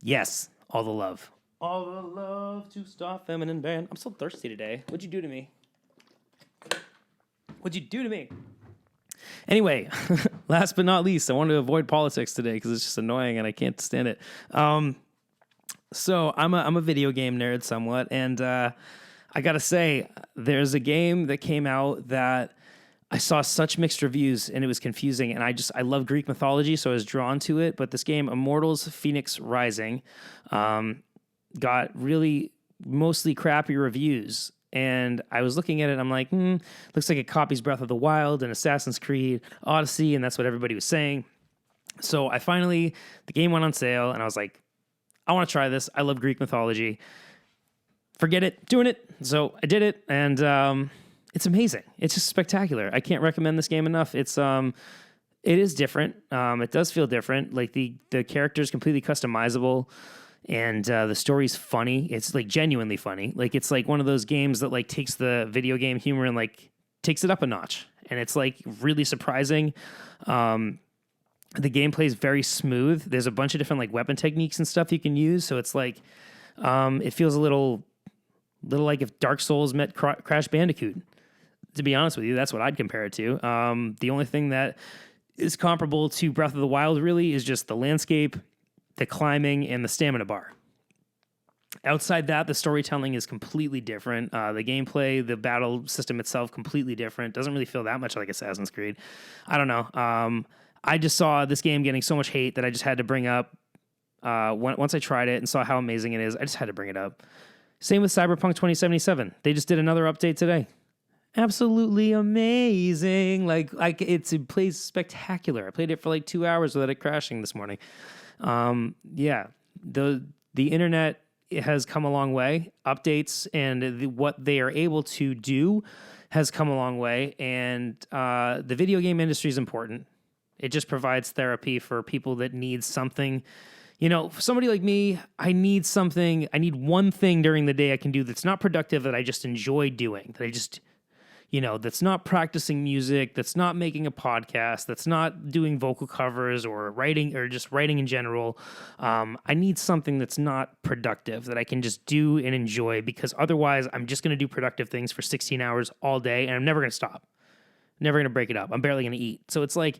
Yes, all the love. All the love to Star Feminine Band. I'm so thirsty today. What'd you do to me? What'd you do to me? Anyway, last but not least, I want to avoid politics today because it's just annoying and I can't stand it. So I'm a video game nerd somewhat, and I gotta say, there's a game that came out that I saw such mixed reviews and it was confusing, and I love Greek mythology, so I was drawn to it. But this game, Immortals Phoenix Rising, got really mostly crappy reviews. And I was looking at it, and I'm like, looks like it copies Breath of the Wild and Assassin's Creed Odyssey, and that's what everybody was saying. So the game went on sale, and I was like, I want to try this. I love Greek mythology. Forget it, doing it. So I did it, and it's amazing. It's just spectacular. I can't recommend this game enough. It is different. It does feel different. Like the character is completely customizable. And the story's funny. It's like genuinely funny. Like it's like one of those games that like takes the video game humor and like takes it up a notch. And it's like really surprising. The gameplay is very smooth. There's a bunch of different like weapon techniques and stuff you can use. So it's like it feels a little like if Dark Souls met Crash Bandicoot. To be honest with you, that's what I'd compare it to. The only thing that is comparable to Breath of the Wild really is just the landscape, the climbing, and the stamina bar. Outside that, the storytelling is completely different. The gameplay, the battle system itself, completely different. Doesn't really feel that much like Assassin's Creed. I don't know. I just saw this game getting so much hate that I just had to bring up. Once I tried it and saw how amazing it is, I just had to bring it up. Same with Cyberpunk 2077. They just did another update today. Absolutely amazing. Like it plays spectacular. I played it for like 2 hours without it crashing this morning. The internet has come a long way. Updates and what they are able to do has come a long way. And the video game industry is important. It just provides therapy for people that need something. You know, for somebody like me, I need something. I need one thing during the day I can do that's not productive, that I just enjoy doing, that I just, that's not practicing music, that's not making a podcast, that's not doing vocal covers or writing or just writing in general. I need something that's not productive that I can just do and enjoy, because otherwise I'm just going to do productive things for 16 hours all day and I'm never going to stop. Never going to break it up. I'm barely going to eat. So it's like,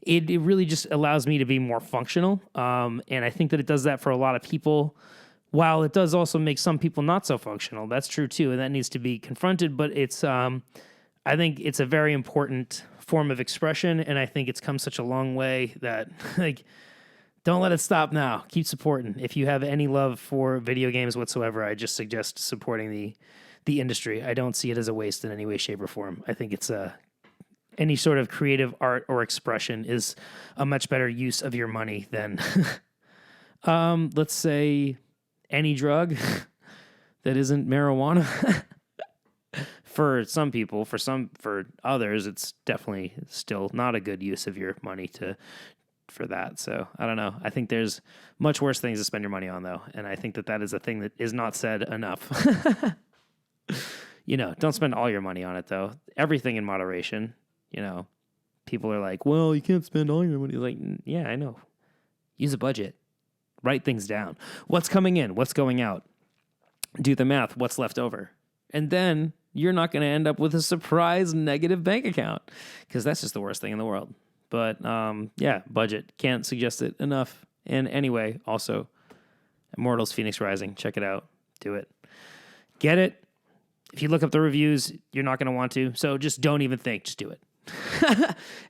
it really just allows me to be more functional. And I think that it does that for a lot of people. While it does also make some people not so functional, that's true too, and that needs to be confronted. But it's, I think it's a very important form of expression, and I think it's come such a long way that, like, don't let it stop now. Keep supporting. If you have any love for video games whatsoever, I just suggest supporting the industry. I don't see it as a waste in any way, shape, or form. I think it's any sort of creative art or expression is a much better use of your money than, let's say, any drug that isn't marijuana. For some people, for others, it's definitely still not a good use of your money for that. So I don't know. I think there's much worse things to spend your money on, though. And I think that is a thing that is not said enough. Don't spend all your money on it, though. Everything in moderation. People are like, well, you can't spend all your money. Like, yeah, I know. Use a budget. Write things down. What's coming in? What's going out? Do the math. What's left over? And then you're not going to end up with a surprise negative bank account, because that's just the worst thing in the world. But, budget. Can't suggest it enough. And anyway, also, Immortals Phoenix Rising. Check it out. Do it. Get it. If you look up the reviews, you're not going to want to. So just don't even think. Just do it.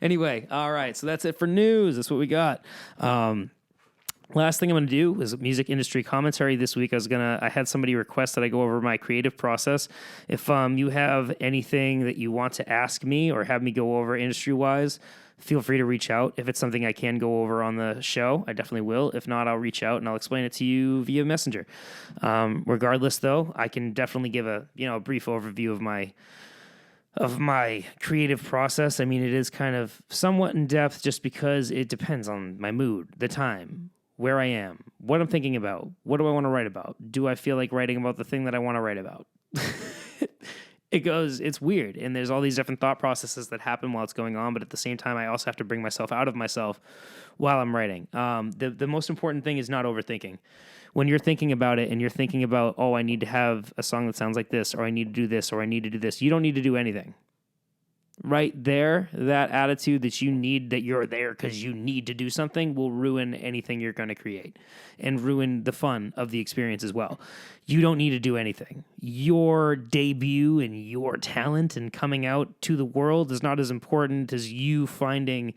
Anyway, all right. So that's it for news. That's what we got. Last thing I'm going to do is music industry commentary this week. I had somebody request that I go over my creative process. If you have anything that you want to ask me or have me go over industry-wise, feel free to reach out. If it's something I can go over on the show, I definitely will. If not, I'll reach out and I'll explain it to you via Messenger. Regardless, though, I can definitely give a brief overview of of my creative process. I mean, it is kind of somewhat in depth just because it depends on my mood, the time, where I am, what I'm thinking about, what do I want to write about? Do I feel like writing about the thing that I want to write about? It's weird. And there's all these different thought processes that happen while it's going on. But at the same time, I also have to bring myself out of myself while I'm writing. The most important thing is not overthinking. When you're thinking about it and you're thinking about, oh, I need to have a song that sounds like this, or I need to do this, or I need to do this, you don't need to do anything. Right there, that attitude that you need, that you're there because you need to do something, will ruin anything you're going to create and ruin the fun of the experience as well. You don't need to do anything. Your debut and your talent and coming out to the world is not as important as you finding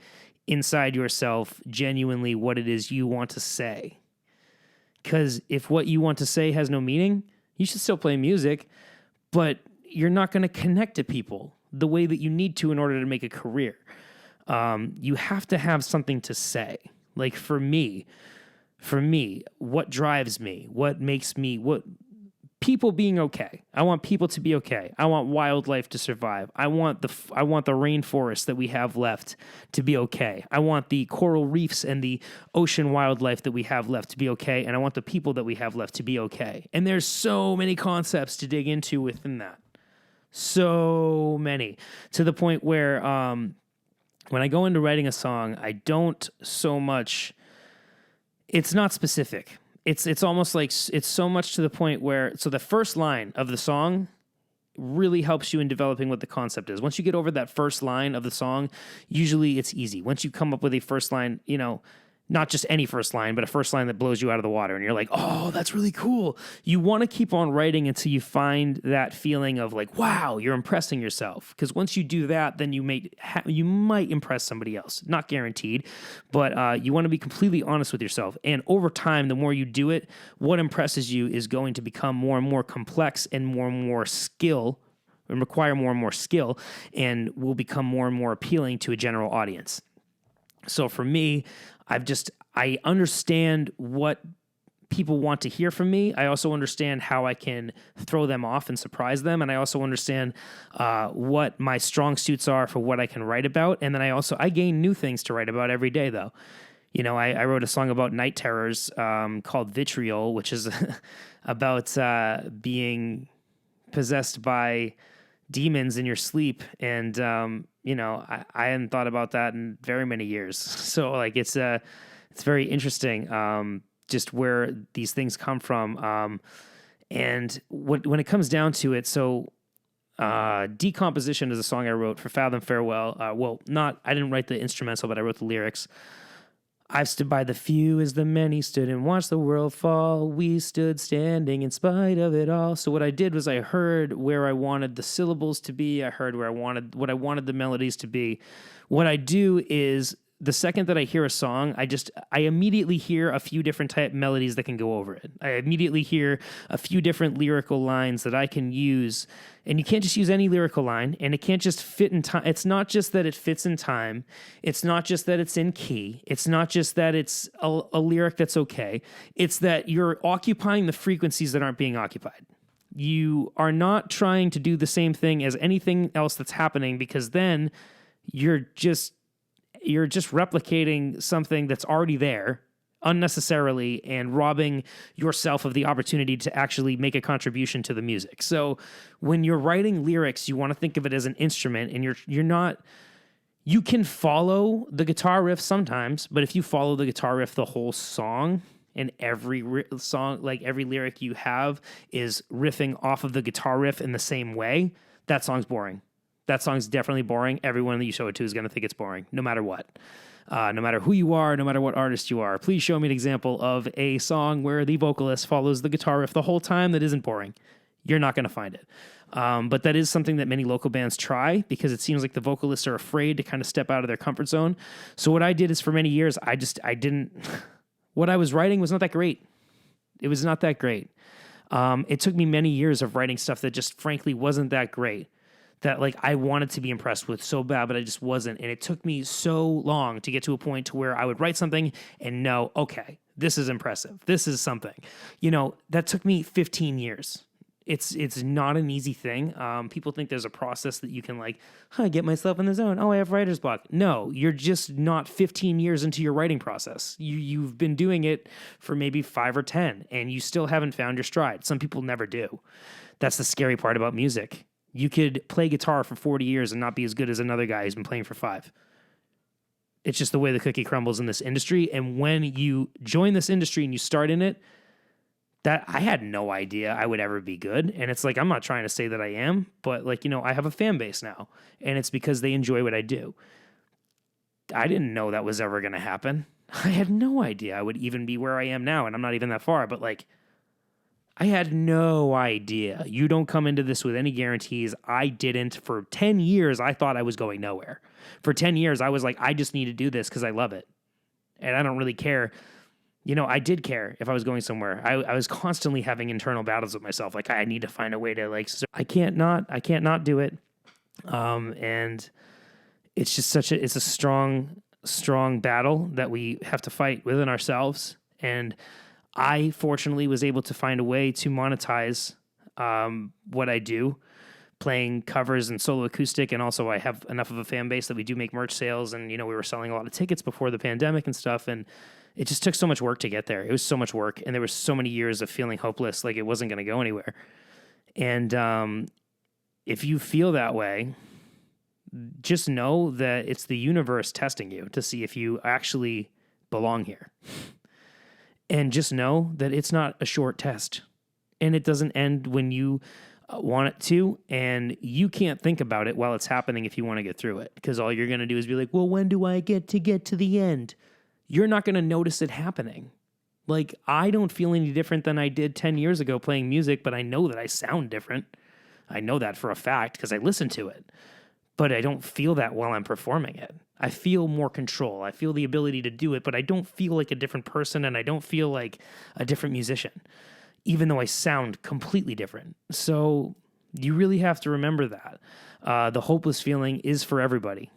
inside yourself genuinely what it is you want to say. Because if what you want to say has no meaning, you should still play music, but you're not going to connect to people the way that you need to in order to make a career. You have to have something to say. Like for me, what drives me, what makes me, what people being okay. I want people to be okay. I want wildlife to survive. I want the rainforest that we have left to be okay. I want the coral reefs and the ocean wildlife that we have left to be okay. And I want the people that we have left to be okay. And there's so many concepts to dig into within that. So many, to the point where when I go into writing a song, I don't so much, it's not specific. It's almost like it's so much to the point where, so the first line of the song really helps you in developing what the concept is. Once you get over that first line of the song, usually it's easy. Once you come up with a first line, not just any first line, but a first line that blows you out of the water, and you're like, oh, that's really cool. You want to keep on writing until you find that feeling of like, wow, you're impressing yourself. Because once you do that, then you might impress somebody else. Not guaranteed, but you want to be completely honest with yourself. And over time, the more you do it, what impresses you is going to become more and more complex and more skill, and require more and more skill, and will become more and more appealing to a general audience. So for me, I understand what people want to hear from me. I also understand how I can throw them off and surprise them. And I also understand what my strong suits are for what I can write about. And then I gain new things to write about every day, though. I wrote a song about night terrors called Vitriol, which is about being possessed by demons in your sleep. And, I hadn't thought about that in very many years. So like, it's very interesting, just where these things come from. And when it comes down to it, so Decomposition is a song I wrote for Fathom Farewell. I didn't write the instrumental, but I wrote the lyrics. I've stood by the few as the many stood and watched the world fall. We stood standing in spite of it all. So what I did was I heard where I wanted the syllables to be. I heard what I wanted the melodies to be. What I do is the second that I hear a song, I immediately hear a few different type melodies that can go over it. I immediately hear a few different lyrical lines that I can use. And you can't just use any lyrical line, and it can't just fit in time. It's not just that it fits in time. It's not just that it's in key. It's not just that it's a lyric that's okay. It's that you're occupying the frequencies that aren't being occupied. You are not trying to do the same thing as anything else that's happening, because then you're just replicating something that's already there unnecessarily and robbing yourself of the opportunity to actually make a contribution to the music. So when you're writing lyrics, you want to think of it as an instrument, and you can follow the guitar riff sometimes, but if you follow the guitar riff the whole song, and every song, like every lyric you have is riffing off of the guitar riff in the same way, that song's boring. That song's definitely boring. Everyone that you show it to is going to think it's boring, no matter what. No matter who you are, no matter what artist you are. Please show me an example of a song where the vocalist follows the guitar riff the whole time that isn't boring. You're not going to find it. But that is something that many local bands try, because it seems like the vocalists are afraid to kind of step out of their comfort zone. So what I did is, for many years, what I was writing was not that great. It was not that great. It took me many years of writing stuff that just frankly wasn't that great, that like I wanted to be impressed with so bad, but I just wasn't. And it took me so long to get to a point to where I would write something and know, okay, this is impressive. This is something. That took me 15 years. It's not an easy thing. People think there's a process that you can like, get myself in the zone. Oh, I have writer's block. No, you're just not 15 years into your writing process. You've been doing it for maybe 5 or 10, and you still haven't found your stride. Some people never do. That's the scary part about music. You could play guitar for 40 years and not be as good as another guy who's been playing for 5. It's just the way the cookie crumbles in this industry. And when you join this industry and you start in it, that I had no idea I would ever be good. And it's like, I'm not trying to say that I am, but like, I have a fan base now, and it's because they enjoy what I do. I didn't know that was ever going to happen. I had no idea I would even be where I am now. And I'm not even that far, but like, I had no idea. You don't come into this with any guarantees. I didn't. For 10 years, I thought I was going nowhere. For 10 years, I was like, I just need to do this because I love it. And I don't really care. I did care if I was going somewhere. I was constantly having internal battles with myself. Like, I need to find a way to I can't not do it. And it's just it's a strong battle that we have to fight within ourselves. And I fortunately was able to find a way to monetize, what I do, playing covers and solo acoustic. And also I have enough of a fan base that we do make merch sales. And, we were selling a lot of tickets before the pandemic and stuff. And it just took so much work to get there. It was so much work, and there were so many years of feeling hopeless, like it wasn't going to go anywhere. And if you feel that way, just know that it's the universe testing you to see if you actually belong here. And just know that it's not a short test, and it doesn't end when you want it to, and you can't think about it while it's happening if you want to get through it, because all you're going to do is be like, well, when do I get to the end? You're not going to notice it happening. Like, I don't feel any different than I did 10 years ago playing music, but I know that I sound different. I know that for a fact because I listen to it. But I don't feel that while I'm performing it. I feel more control. I feel the ability to do it, but I don't feel like a different person, and I don't feel like a different musician, even though I sound completely different. So you really have to remember that. The hopeless feeling is for everybody.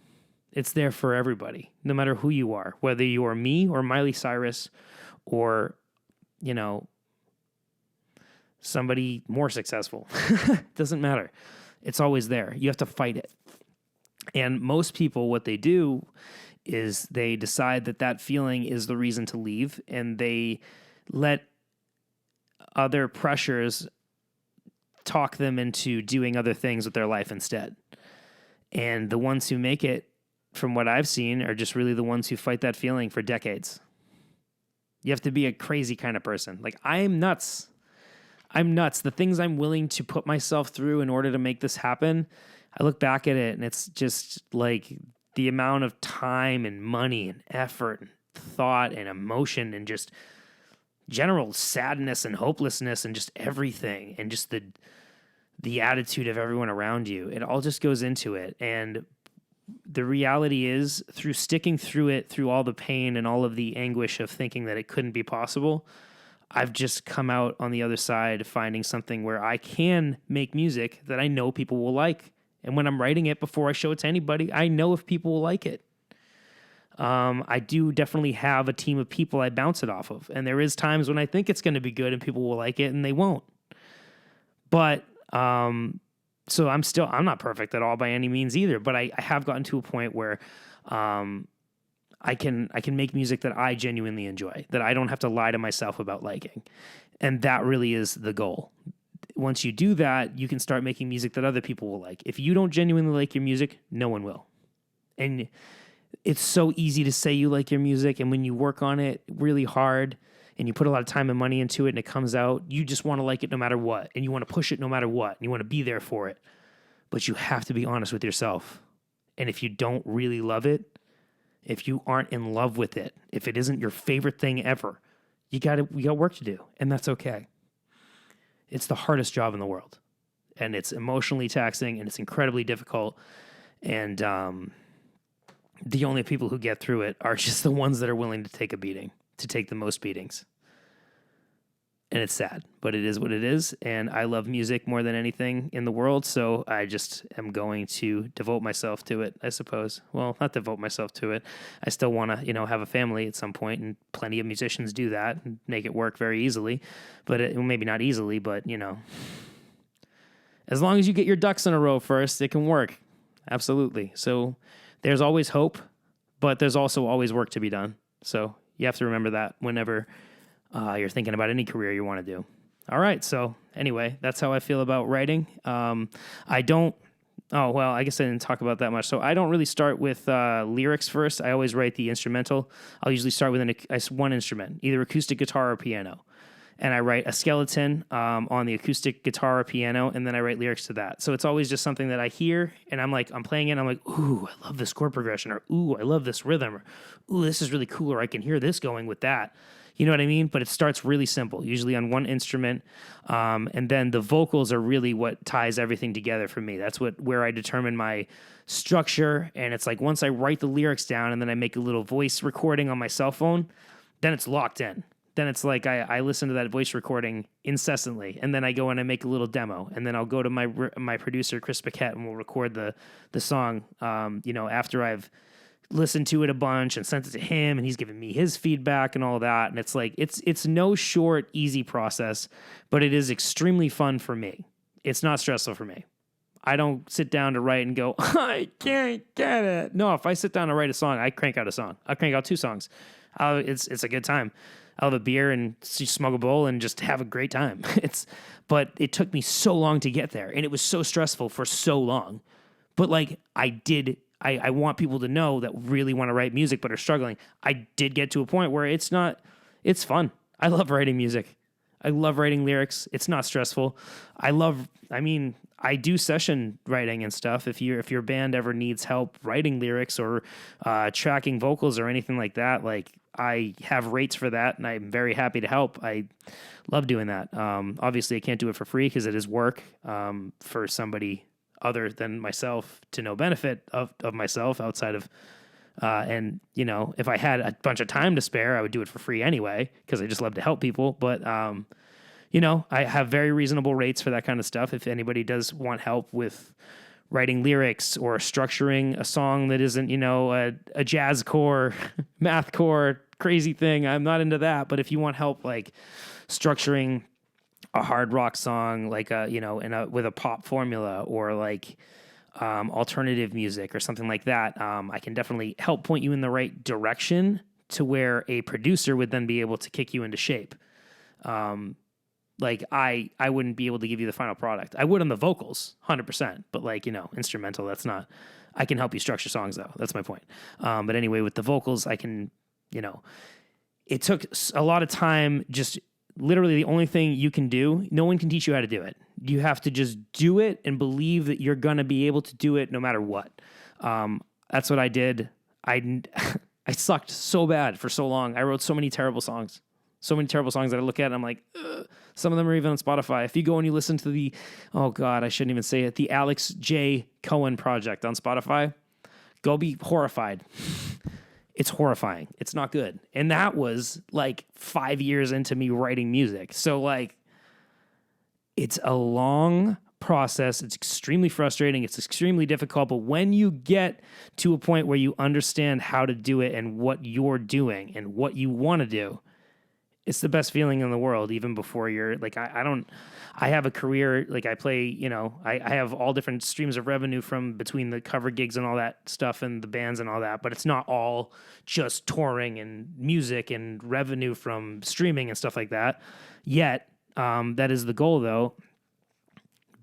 It's there for everybody, no matter who you are, whether you are me or Miley Cyrus or, somebody more successful. Doesn't matter. It's always there. You have to fight it. And most people, what they do is they decide that feeling is the reason to leave, and they let other pressures talk them into doing other things with their life instead. And the ones who make it, from what I've seen, are just really the ones who fight that feeling for decades. You have to be a crazy kind of person. Like, I'm nuts. The things I'm willing to put myself through in order to make this happen, I look back at it and it's just like the amount of time and money and effort and thought and emotion and just general sadness and hopelessness and just everything, and just the attitude of everyone around you. It all just goes into it. And the reality is, through sticking through it, through all the pain and all of the anguish of thinking that it couldn't be possible, I've just come out on the other side finding something where I can make music that I know people will like. And when I'm writing it, before I show it to anybody, I know if people will like it. I do definitely have a team of people I bounce it off of. And there is times when I think it's going to be good and people will like it, and they won't. But, so I'm not perfect at all by any means either, but I have gotten to a point where I can make music that I genuinely enjoy, that I don't have to lie to myself about liking. And that really is the goal. Once you do that, you can start making music that other people will like. If you don't genuinely like your music, no one will. And it's so easy to say you like your music, and when you work on it really hard and you put a lot of time and money into it and it comes out, you just want to like it no matter what, and you want to push it no matter what, and you want to be there for it. But you have to be honest with yourself. And if you don't really love it, if you aren't in love with it, if it isn't your favorite thing ever, you got work to do, and that's okay. It's the hardest job in the world, and it's emotionally taxing, and it's incredibly difficult. And the only people who get through it are just the ones that are willing to take a beating, to take the most beatings. And it's sad, but it is what it is. And I love music more than anything in the world, so I just am going to devote myself to it, I suppose. Well, not devote myself to it. I still want to, have a family at some point, and plenty of musicians do that and make it work very easily. But maybe not easily, but, as long as you get your ducks in a row first, it can work. Absolutely. So there's always hope, but there's also always work to be done. So you have to remember that whenever you're thinking about any career you want to do. All right. So anyway, that's how I feel about writing. I don't. Oh, well, I guess I didn't talk about that much. So I don't really start with lyrics first. I always write the instrumental. I'll usually start with one instrument, either acoustic guitar or piano. And I write a skeleton on the acoustic guitar or piano, and then I write lyrics to that. So it's always just something that I hear, and I'm playing it, and I'm like, ooh, I love this chord progression, or ooh, I love this rhythm, or ooh, this is really cool, or I can hear this going with that. You know what I mean? But it starts really simple, usually on one instrument, and then the vocals are really what ties everything together for me. That's where I determine my structure, and it's like once I write the lyrics down and then I make a little voice recording on my cell phone, then it's locked in. Then it's like I listen to that voice recording incessantly, and then I go and I make a little demo, and then I'll go to my producer Chris Paquette and we'll record the song. After I've listened to it a bunch and sent it to him, and he's giving me his feedback and all that. And it's like it's no short, easy process, but it is extremely fun for me. It's not stressful for me. I don't sit down to write and go, I can't get it. No, if I sit down to write a song, I crank out a song. I crank out 2 songs. It's a good time. I'll have a beer and smoke a bowl and just have a great time. But it took me so long to get there, and it was so stressful for so long. But like I want people to know that really want to write music but are struggling. I did get to a point where it's fun. I love writing music. I love writing lyrics. It's not stressful. I do session writing and stuff. If your band ever needs help writing lyrics or tracking vocals or anything like that, like I have rates for that, and I'm very happy to help. I love doing that. Obviously, I can't do it for free because it is work for somebody other than myself to no benefit of myself outside of, if I had a bunch of time to spare, I would do it for free anyway, because I just love to help people. But, I have very reasonable rates for that kind of stuff. If anybody does want help with writing lyrics or structuring a song that isn't, a jazz core, math core, crazy thing, I'm not into that. But if you want help, like structuring a hard rock song, like with a pop formula, or like alternative music or something like that, I can definitely help point you in the right direction to where a producer would then be able to kick you into shape. Like I wouldn't be able to give you the final product. I would on the vocals, 100%, but like, instrumental, that's not. I can help you structure songs though. That's my point. But anyway, with the vocals, I can, it took a lot of time. Just literally the only thing you can do, no one can teach you how to do it. You have to just do it and believe that you're going to be able to do it no matter what. That's what I did. I sucked so bad for so long. I wrote so many terrible songs that I look at and I'm like, ugh. Some of them are even on Spotify. If you go and you listen to the Alex J. Cohen project on Spotify, go be horrified. It's horrifying. It's not good. And that was like 5 years into me writing music. So like, it's a long process. It's extremely frustrating. It's extremely difficult. But when you get to a point where you understand how to do it and what you're doing and what you want to do, it's the best feeling in the world, even before you're like, I have a career, like I play, I have all different streams of revenue from between the cover gigs and all that stuff and the bands and all that, but it's not all just touring and music and revenue from streaming and stuff like that yet. That is the goal though.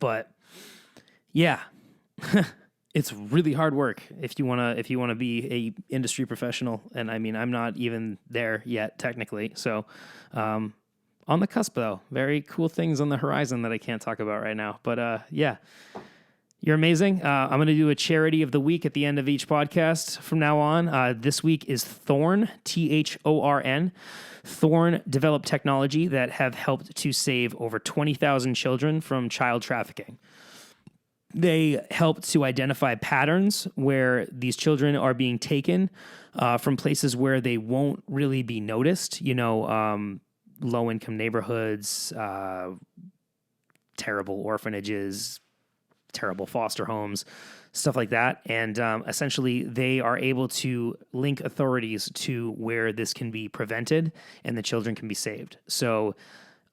But yeah, it's really hard work if you want to be a industry professional. And I mean, I'm not even there yet technically. So, on the cusp though, very cool things on the horizon that I can't talk about right now, but, yeah, you're amazing. I'm going to do a charity of the week at the end of each podcast from now on. This week is Thorn, Thorn. Thorn developed technology that have helped to save over 20,000 children from child trafficking. They help to identify patterns where these children are being taken from places where they won't really be noticed, low-income neighborhoods, terrible orphanages, terrible foster homes, stuff like that. And essentially, they are able to link authorities to where this can be prevented and the children can be saved. So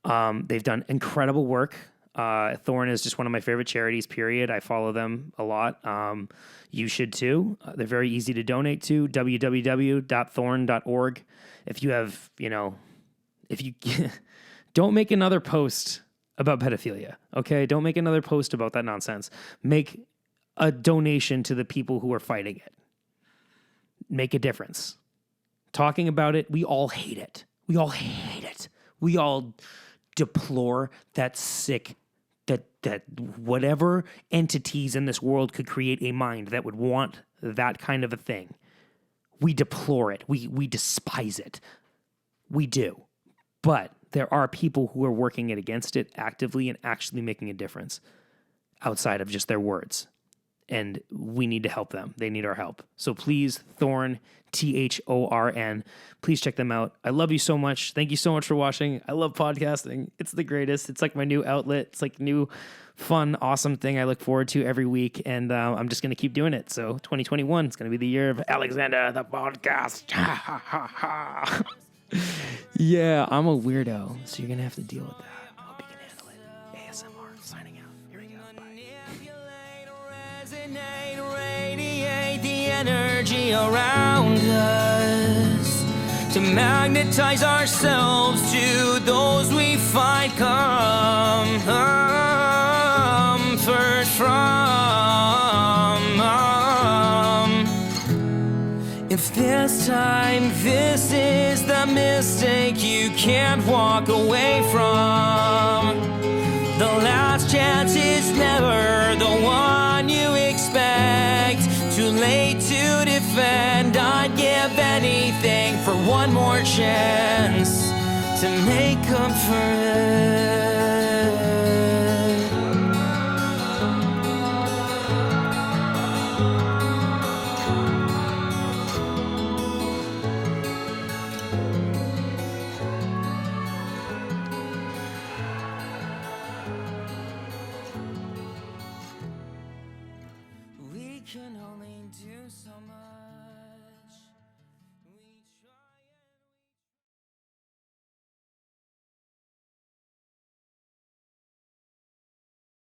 they've done incredible work. Thorn is just one of my favorite charities, period. I follow them a lot. You should too. They're very easy to donate to, www.thorn.org. If you have, if you don't make another post about pedophilia, okay? Don't make another post about that nonsense. Make a donation to the people who are fighting it. Make a difference. Talking about it, we all hate it. We all hate it. We all deplore that sick, that whatever entities in this world could create a mind that would want that kind of a thing. We deplore it. We despise it. We do. But there are people who are working it against it actively and actually making a difference outside of just their words. And we need to help them. They need our help. So please, Thorn, THORN, please check them out. I love you so much. Thank you so much for watching. I love podcasting. It's the greatest. It's like my new outlet. It's like new, fun, awesome thing I look forward to every week. And I'm just going to keep doing it. So 2021 is going to be the year of Alexander the Podcast. Yeah, I'm a weirdo. So you're going to have to deal with that. I hope you can handle it. ASMR signing out. Here we go. Bye. Radiate the energy around us to magnetize ourselves to those we find come first from. If this time this is the mistake you can't walk away from, the last chance is never the one you expect. Too late to defend. I'd give anything for one more chance to make up for